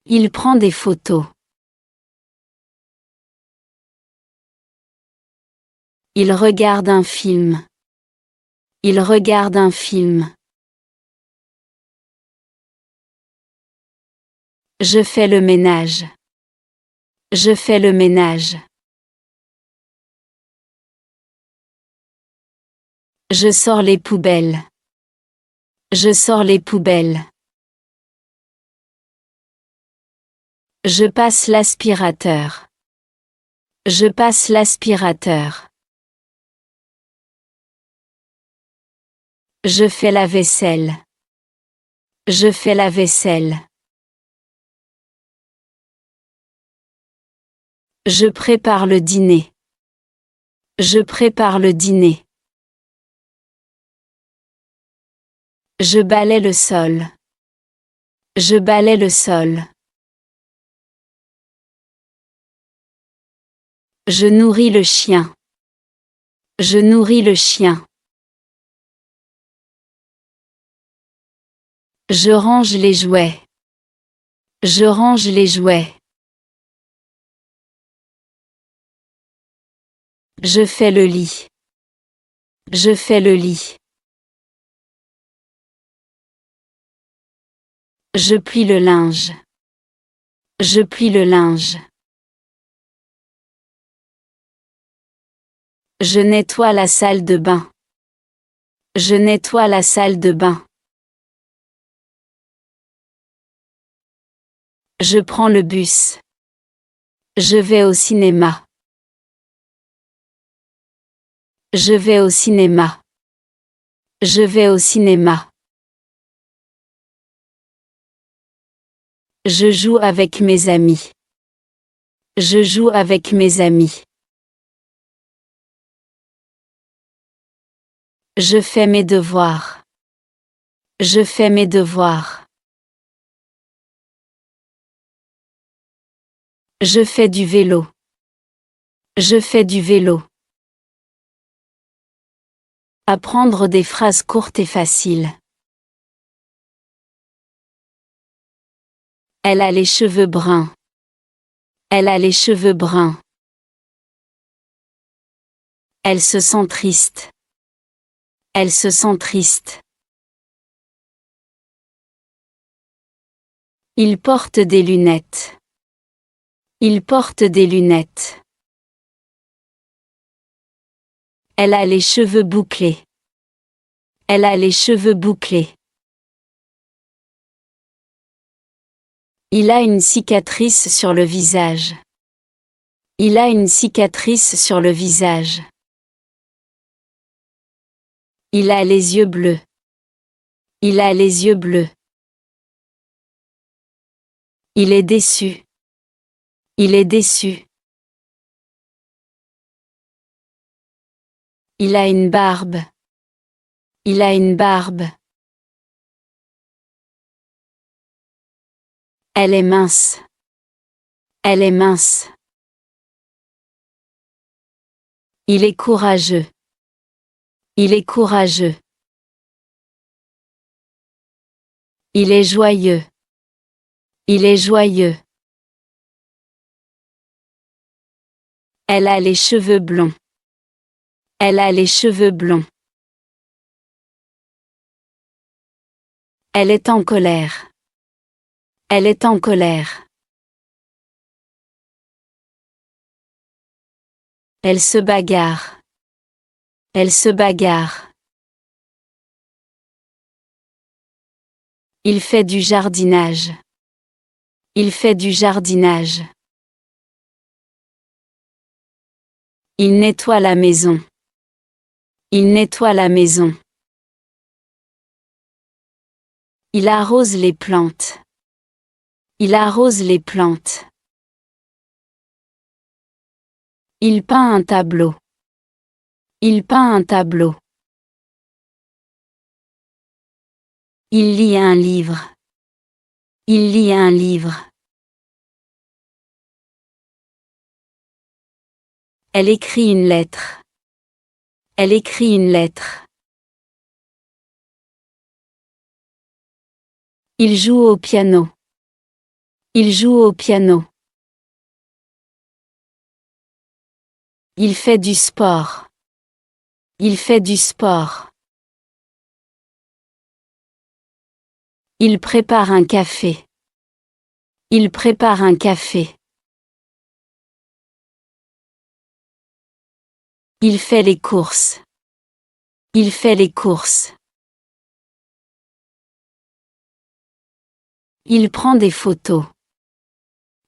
Il prend des photos. Il regarde un film. Il regarde un film. Je fais le ménage. Je fais le ménage. Je sors les poubelles. Je sors les poubelles. Je passe l'aspirateur. Je passe l'aspirateur. Je fais la vaisselle. Je fais la vaisselle. Je prépare le dîner. Je prépare le dîner. Je balaie le sol. Je balaie le sol. Je nourris le chien. Je nourris le chien. Je range les jouets. Je range les jouets. Je fais le lit. Je fais le lit. Je plie le linge. Je plie le linge. Je nettoie la salle de bain. Je nettoie la salle de bain. Je prends le bus. Je vais au cinéma. Je vais au cinéma. Je vais au cinéma. Je joue avec mes amis. Je joue avec mes amis. Je fais mes devoirs. Je fais mes devoirs. Je fais du vélo. Je fais du vélo. Apprendre des phrases courtes et faciles. Elle a les cheveux bruns. Elle a les cheveux bruns. Elle se sent triste. Elle se sent triste. Il porte des lunettes. Il porte des lunettes. Elle a les cheveux bouclés. Elle a les cheveux bouclés. Il a une cicatrice sur le visage. Il a une cicatrice sur le visage. Il a les yeux bleus. Il a les yeux bleus. Il est déçu. Il est déçu. Il a une barbe. Il a une barbe. Elle est mince. Elle est mince. Il est courageux. Il est courageux. Il est joyeux. Il est joyeux. Elle a les cheveux blonds. Elle a les cheveux blonds. Elle est en colère. Elle est en colère. Elle se bagarre. Elle se bagarre. Il fait du jardinage. Il fait du jardinage. Il nettoie la maison. Il nettoie la maison. Il arrose les plantes. Il arrose les plantes. Il peint un tableau. Il peint un tableau. Il lit un livre. Il lit un livre. Elle écrit une lettre. Elle écrit une lettre. Il joue au piano. Il joue au piano. Il fait du sport. Il fait du sport. Il prépare un café. Il prépare un café. Il fait les courses. Il fait les courses. Il prend des photos.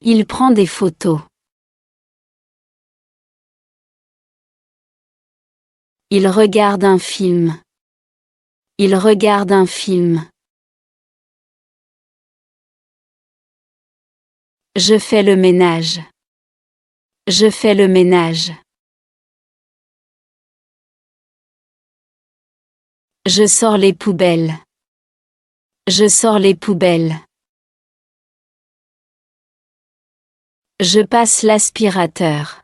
Il prend des photos. Il regarde un film. Il regarde un film. Je fais le ménage. Je fais le ménage. Je sors les poubelles. Je sors les poubelles. Je passe l'aspirateur.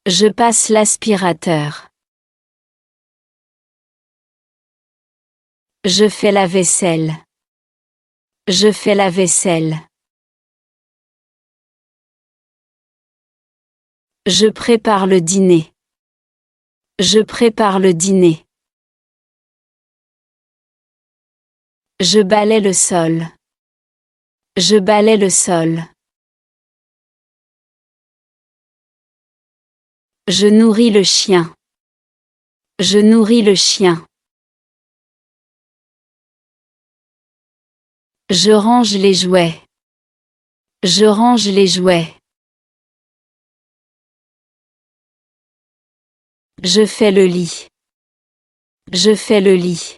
Je passe l'aspirateur. Je fais la vaisselle. Je fais la vaisselle. Je prépare le dîner. Je prépare le dîner. Je balaie le sol. Je balaie le sol. Je nourris le chien. Je nourris le chien. Je range les jouets. Je range les jouets. Je fais le lit. Je fais le lit.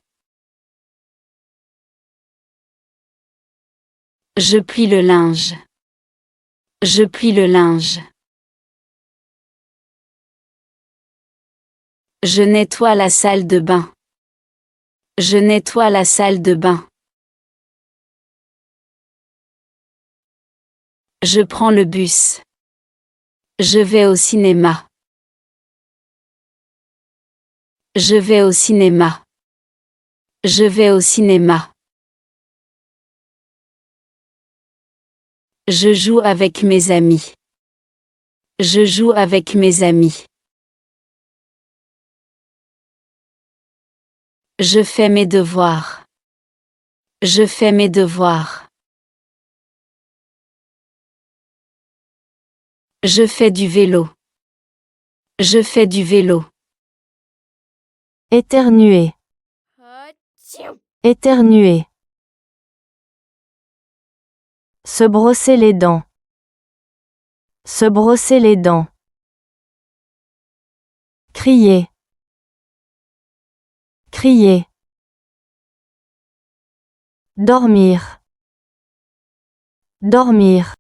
Je plie le linge. Je plie le linge. Je nettoie la salle de bain. Je nettoie la salle de bain. Je prends le bus. Je vais au cinéma. Je vais au cinéma. Je vais au cinéma. Je joue avec mes amis. Je joue avec mes amis. Je fais mes devoirs. Je fais mes devoirs. Je fais du vélo. Je fais du vélo. Éternuer. Éternuer. Se brosser les dents. Se brosser les dents. Crier. Crier. Dormir. Dormir.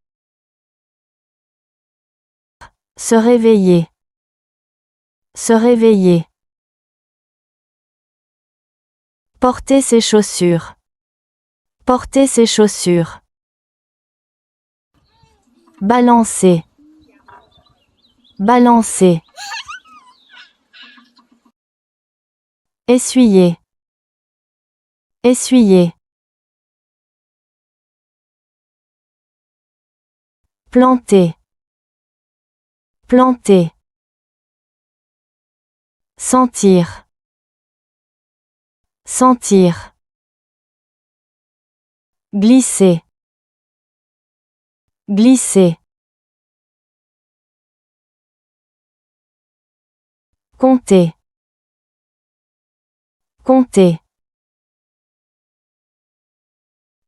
Se réveiller. Se réveiller. Porter ses chaussures. Porter ses chaussures. Balancer. Balancer. Essuyer. Essuyer. Planter. Planter. Sentir. Sentir. Glisser. Glisser. Compter. Compter.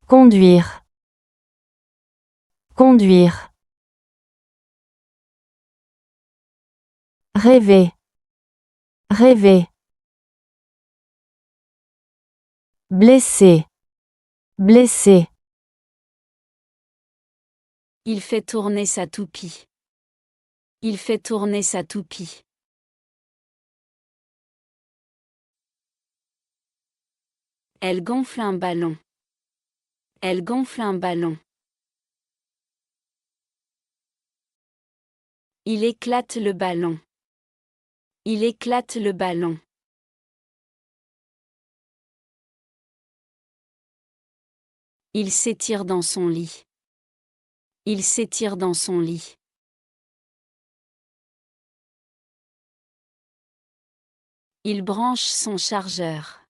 Conduire. Conduire. Rêver. Rêver. Blesser. Blesser. Il fait tourner sa toupie. Il fait tourner sa toupie. Elle gonfle un ballon. Elle gonfle un ballon. Il éclate le ballon. Il éclate le ballon. Il s'étire dans son lit. Il s'étire dans son lit. Il branche son chargeur.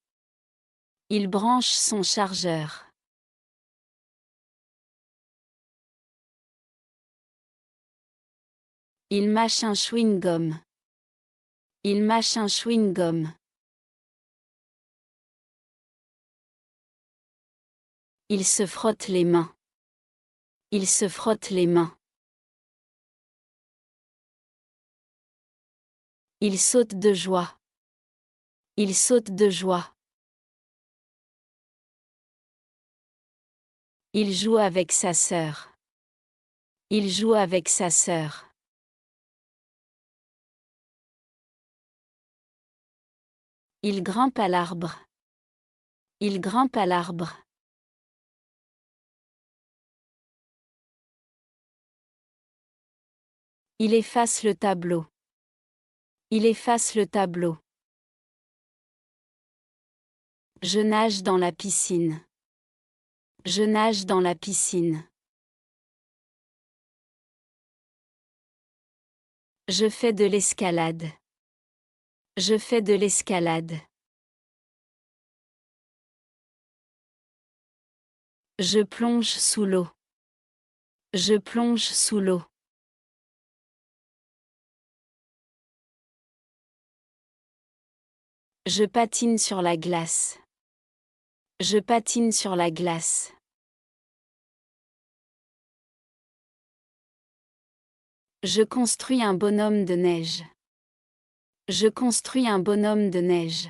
Il branche son chargeur. Il mâche un chewing-gum. Il mâche un chewing-gum. Il se frotte les mains. Il se frotte les mains. Il saute de joie. Il saute de joie. Il joue avec sa sœur. Il joue avec sa sœur. Il grimpe à l'arbre. Il grimpe à l'arbre. Il efface le tableau. Il efface le tableau. Je nage dans la piscine. Je nage dans la piscine. Je fais de l'escalade. Je fais de l'escalade. Je plonge sous l'eau. Je plonge sous l'eau. Je patine sur la glace. Je patine sur la glace. Je construis un bonhomme de neige. Je construis un bonhomme de neige.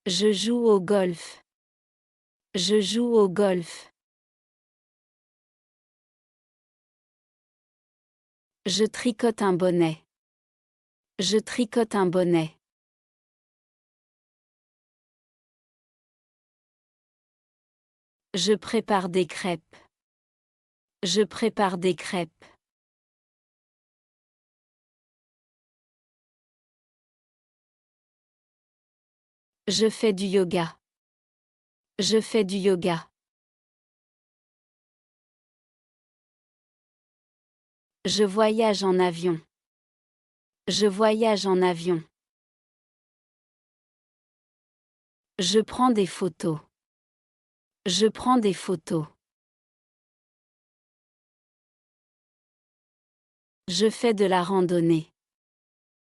Je joue au golf. Je joue au golf. Je tricote un bonnet. Je tricote un bonnet. Je prépare des crêpes. Je prépare des crêpes. Je fais du yoga. Je fais du yoga. Je voyage en avion. Je voyage en avion. Je prends des photos. Je prends des photos. Je fais de la randonnée.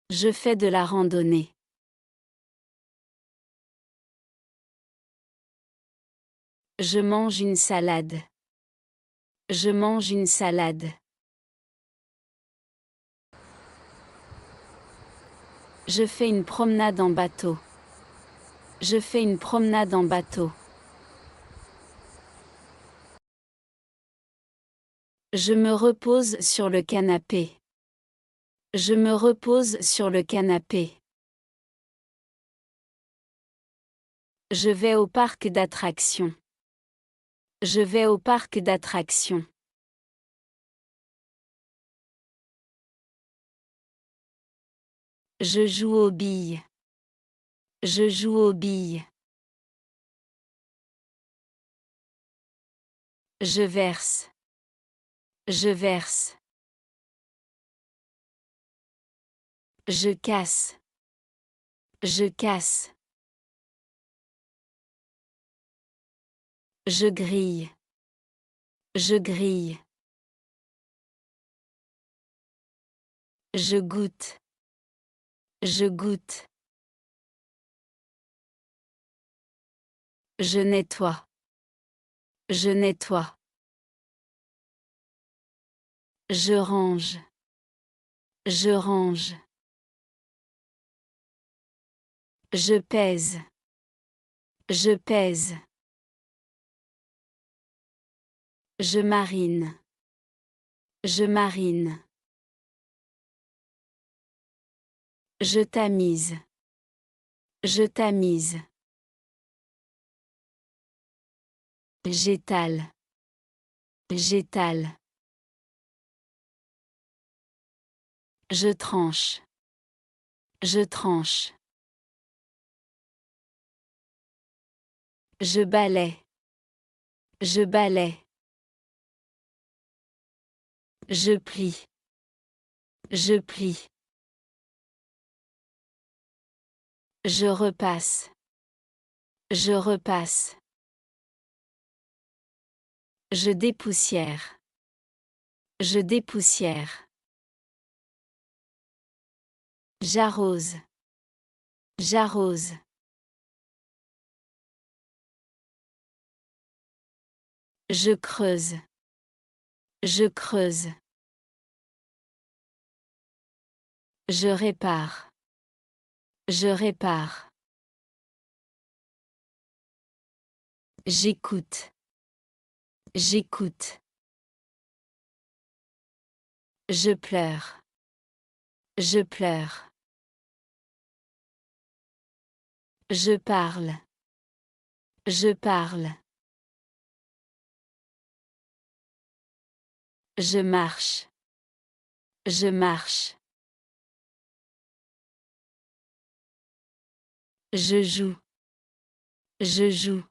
Je fais de la randonnée. Je mange une salade. Je mange une salade. Je fais une promenade en bateau. Je fais une promenade en bateau. Je me repose sur le canapé. Je me repose sur le canapé. Je vais au parc d'attractions. Je vais au parc d'attractions. Je joue aux billes. Je joue aux billes. Je verse. Je verse. Je casse. Je casse. Je grille. Je grille. Je goûte. Je goûte. Je nettoie. Je nettoie. Je range. Je range. Je pèse. Je pèse. Je marine. Je marine. Je tamise. Je tamise. J'étale. J'étale. Je tranche. Je tranche. Je balaie. Je balaie. Je plie. Je plie. Je repasse. Je repasse. Je dépoussière. Je dépoussière. J'arrose. J'arrose. Je creuse. Je creuse. Je répare. Je répare. J'écoute. J'écoute. Je pleure. Je pleure. Je parle. Je parle. Je marche. Je marche. Je joue. Je joue.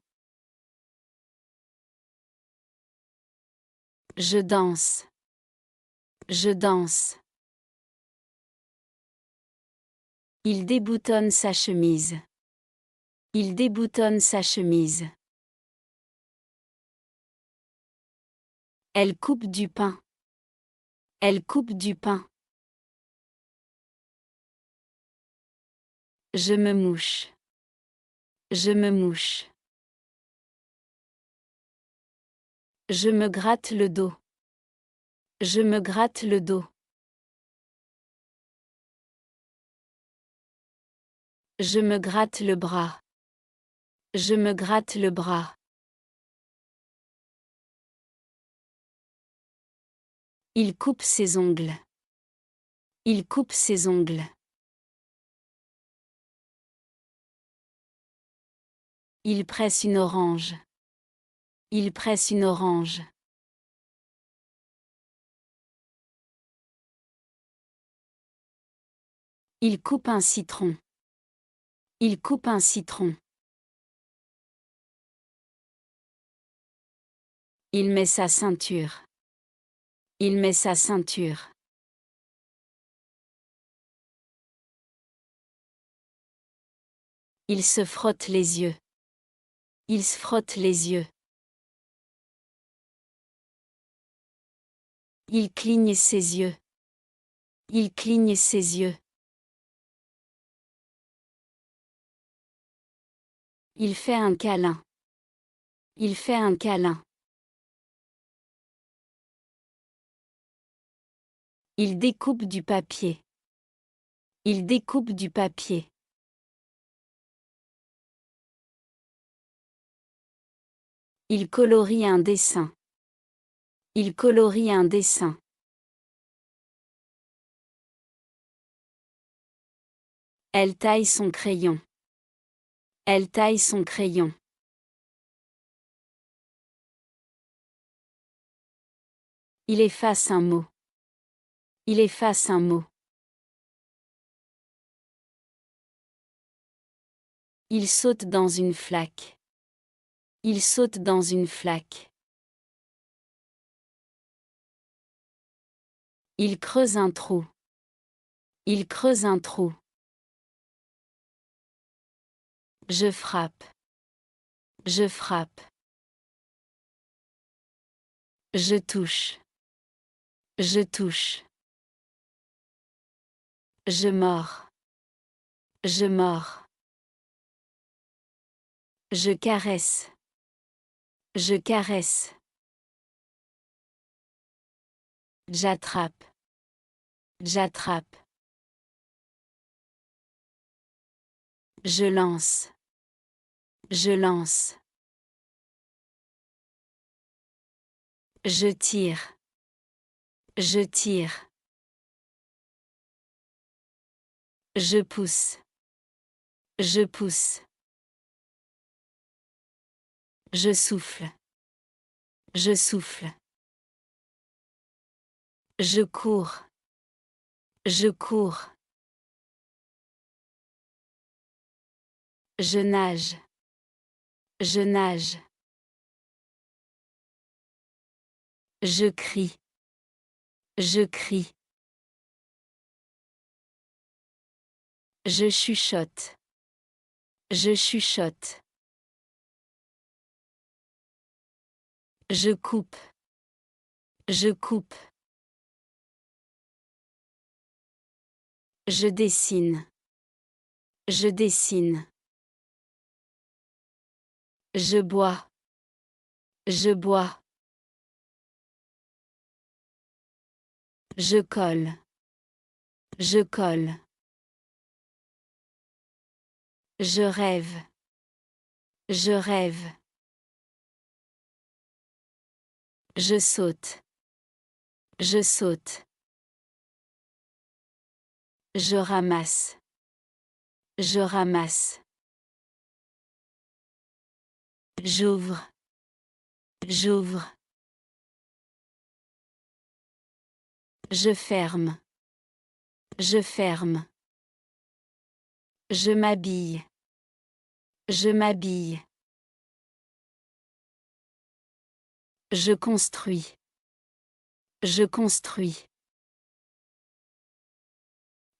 Je danse. Je danse. Il déboutonne sa chemise. Il déboutonne sa chemise. Elle coupe du pain. Elle coupe du pain. Je me mouche. Je me mouche. Je me gratte le dos. Je me gratte le dos. Je me gratte le bras. Je me gratte le bras. Il coupe ses ongles. Il coupe ses ongles. Il presse une orange. Il presse une orange. Il coupe un citron. Il coupe un citron. Il met sa ceinture. Il met sa ceinture. Il se frotte les yeux. Il se frotte les yeux. Il cligne ses yeux. Il cligne ses yeux. Il fait un câlin. Il fait un câlin. Il découpe du papier. Il découpe du papier. Il colorie un dessin. Il colorie un dessin. Elle taille son crayon. Elle taille son crayon. Il efface un mot. Il efface un mot. Il saute dans une flaque. Il saute dans une flaque. Il creuse un trou. Il creuse un trou. Je frappe. Je frappe. Je touche. Je touche. Je mords. Je mords. Je caresse. Je caresse. J'attrape. J'attrape. Je lance. Je lance. Je tire. Je tire. Je pousse. Je pousse. Je souffle. Je souffle. Je cours. Je cours. Je nage. Je nage. Je crie. Je crie. Je chuchote. Je chuchote. Je coupe. Je coupe. Je dessine. Je dessine. Je bois. Je bois. Je colle. Je colle. Je rêve. Je rêve. Je saute. Je saute. Je ramasse. Je ramasse. J'ouvre. J'ouvre. Je ferme. Je ferme. Je m'habille. Je m'habille. Je construis. Je construis.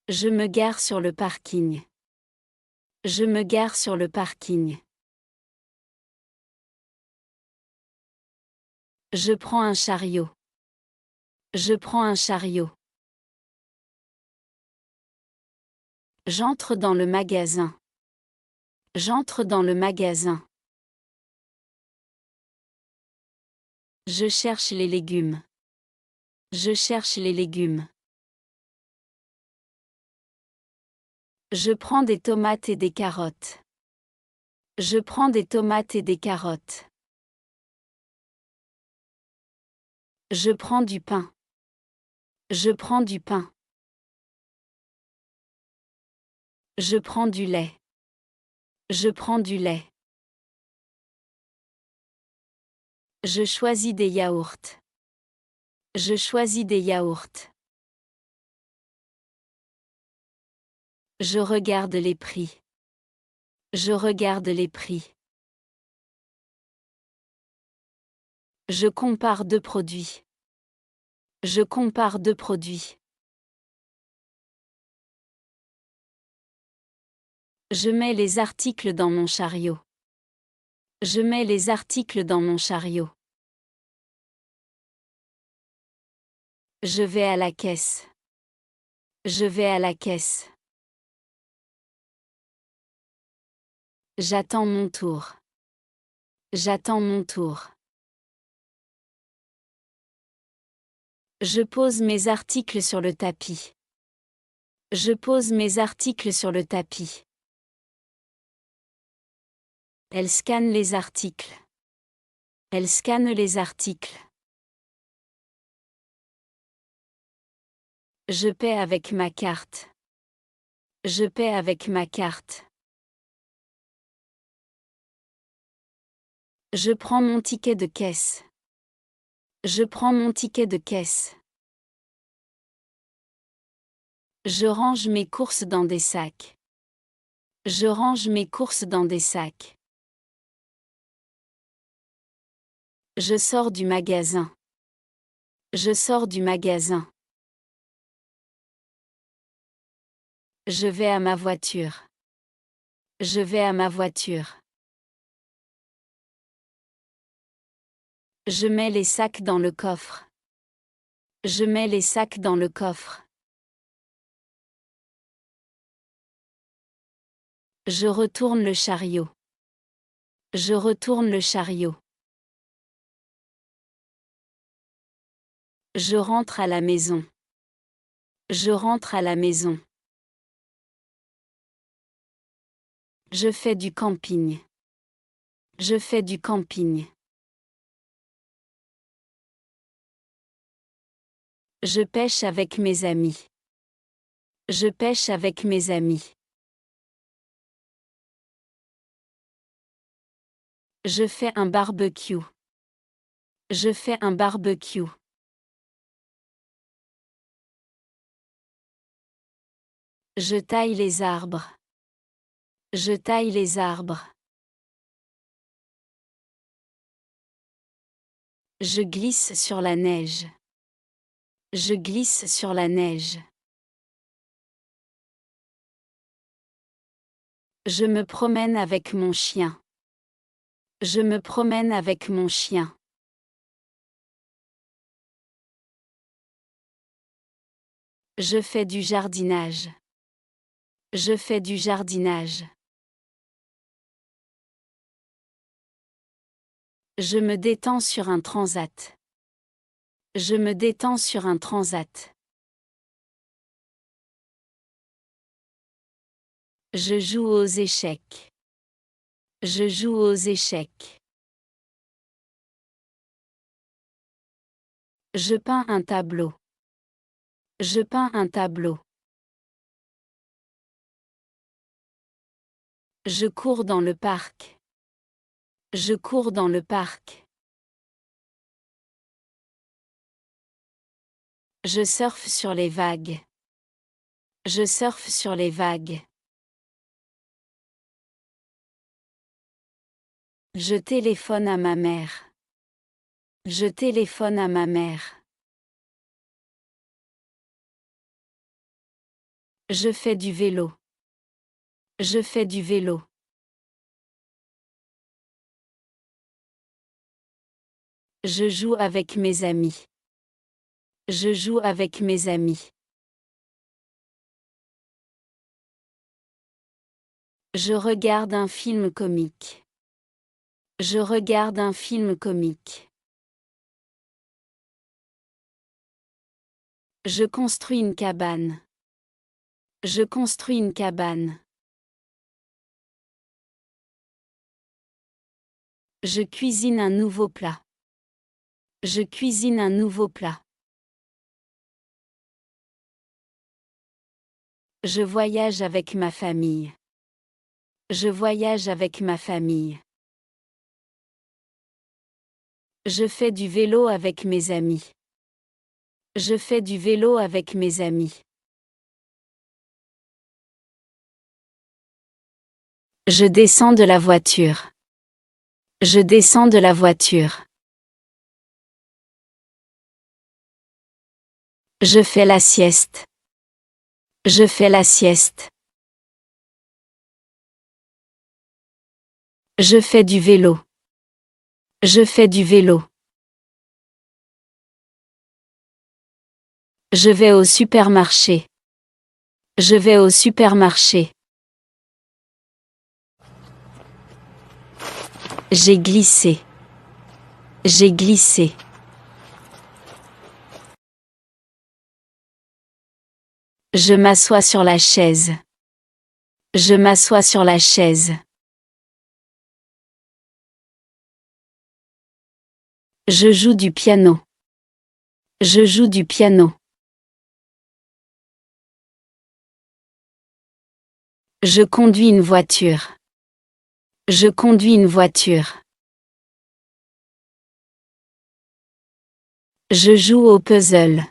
Je me gare sur le parking. Je me gare sur le parking. Je prends un chariot. Je prends un chariot. J'entre dans le magasin. J'entre dans le magasin. Je cherche les légumes. Je cherche les légumes. Je prends des tomates et des carottes. Je prends des tomates et des carottes. Je prends du pain. Je prends du pain. Je prends du lait. Je prends du lait. Je choisis des yaourts. Je choisis des yaourts. Je regarde les prix. Je regarde les prix. Je compare deux produits. Je compare deux produits. Je mets les articles dans mon chariot. Je mets les articles dans mon chariot. Je vais à la caisse. Je vais à la caisse. J'attends mon tour. J'attends mon tour. Je pose mes articles sur le tapis. Je pose mes articles sur le tapis. Elle scanne les articles. Elle scanne les articles. Je paie avec ma carte. Je paie avec ma carte. Je prends mon ticket de caisse. Je prends mon ticket de caisse. Je range mes courses dans des sacs. Je range mes courses dans des sacs. Je sors du magasin. Je sors du magasin. Je vais à ma voiture. Je vais à ma voiture. Je mets les sacs dans le coffre. Je mets les sacs dans le coffre. Je retourne le chariot. Je retourne le chariot. Je rentre à la maison. Je rentre à la maison. Je fais du camping. Je fais du camping. Je pêche avec mes amis. Je pêche avec mes amis. Je fais un barbecue. Je fais un barbecue. Je taille les arbres. Je taille les arbres. Je glisse sur la neige. Je glisse sur la neige. Je me promène avec mon chien. Je me promène avec mon chien. Je fais du jardinage. Je fais du jardinage. Je me détends sur un transat. Je me détends sur un transat. Je joue aux échecs. Je joue aux échecs. Je peins un tableau. Je peins un tableau. Je cours dans le parc. Je cours dans le parc. Je surfe sur les vagues. Je surfe sur les vagues. Je téléphone à ma mère. Je téléphone à ma mère. Je fais du vélo. Je fais du vélo. Je joue avec mes amis. Je joue avec mes amis. Je regarde un film comique. Je regarde un film comique. Je construis une cabane. Je construis une cabane. Je cuisine un nouveau plat. Je cuisine un nouveau plat. Je voyage avec ma famille. Je voyage avec ma famille. Je fais du vélo avec mes amis. Je fais du vélo avec mes amis. Je descends de la voiture. Je descends de la voiture. Je fais la sieste. Je fais la sieste. Je fais du vélo. Je fais du vélo. Je vais au supermarché. Je vais au supermarché. J'ai glissé. J'ai glissé. Je m'assois sur la chaise. Je m'assois sur la chaise. Je joue du piano. Je joue du piano. Je conduis une voiture. Je conduis une voiture. Je joue au puzzle.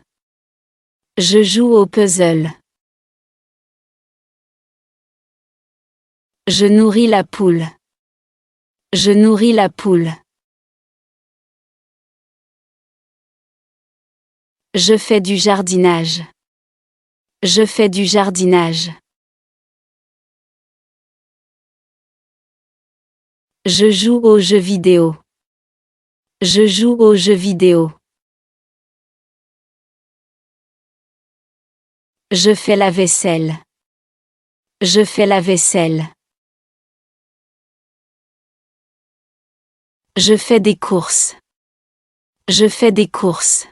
Je joue au puzzle. Je nourris la poule. Je nourris la poule. Je fais du jardinage. Je fais du jardinage. Je joue aux jeux vidéo. Je joue aux jeux vidéo. Je fais la vaisselle. Je fais la vaisselle. Je fais des courses. Je fais des courses.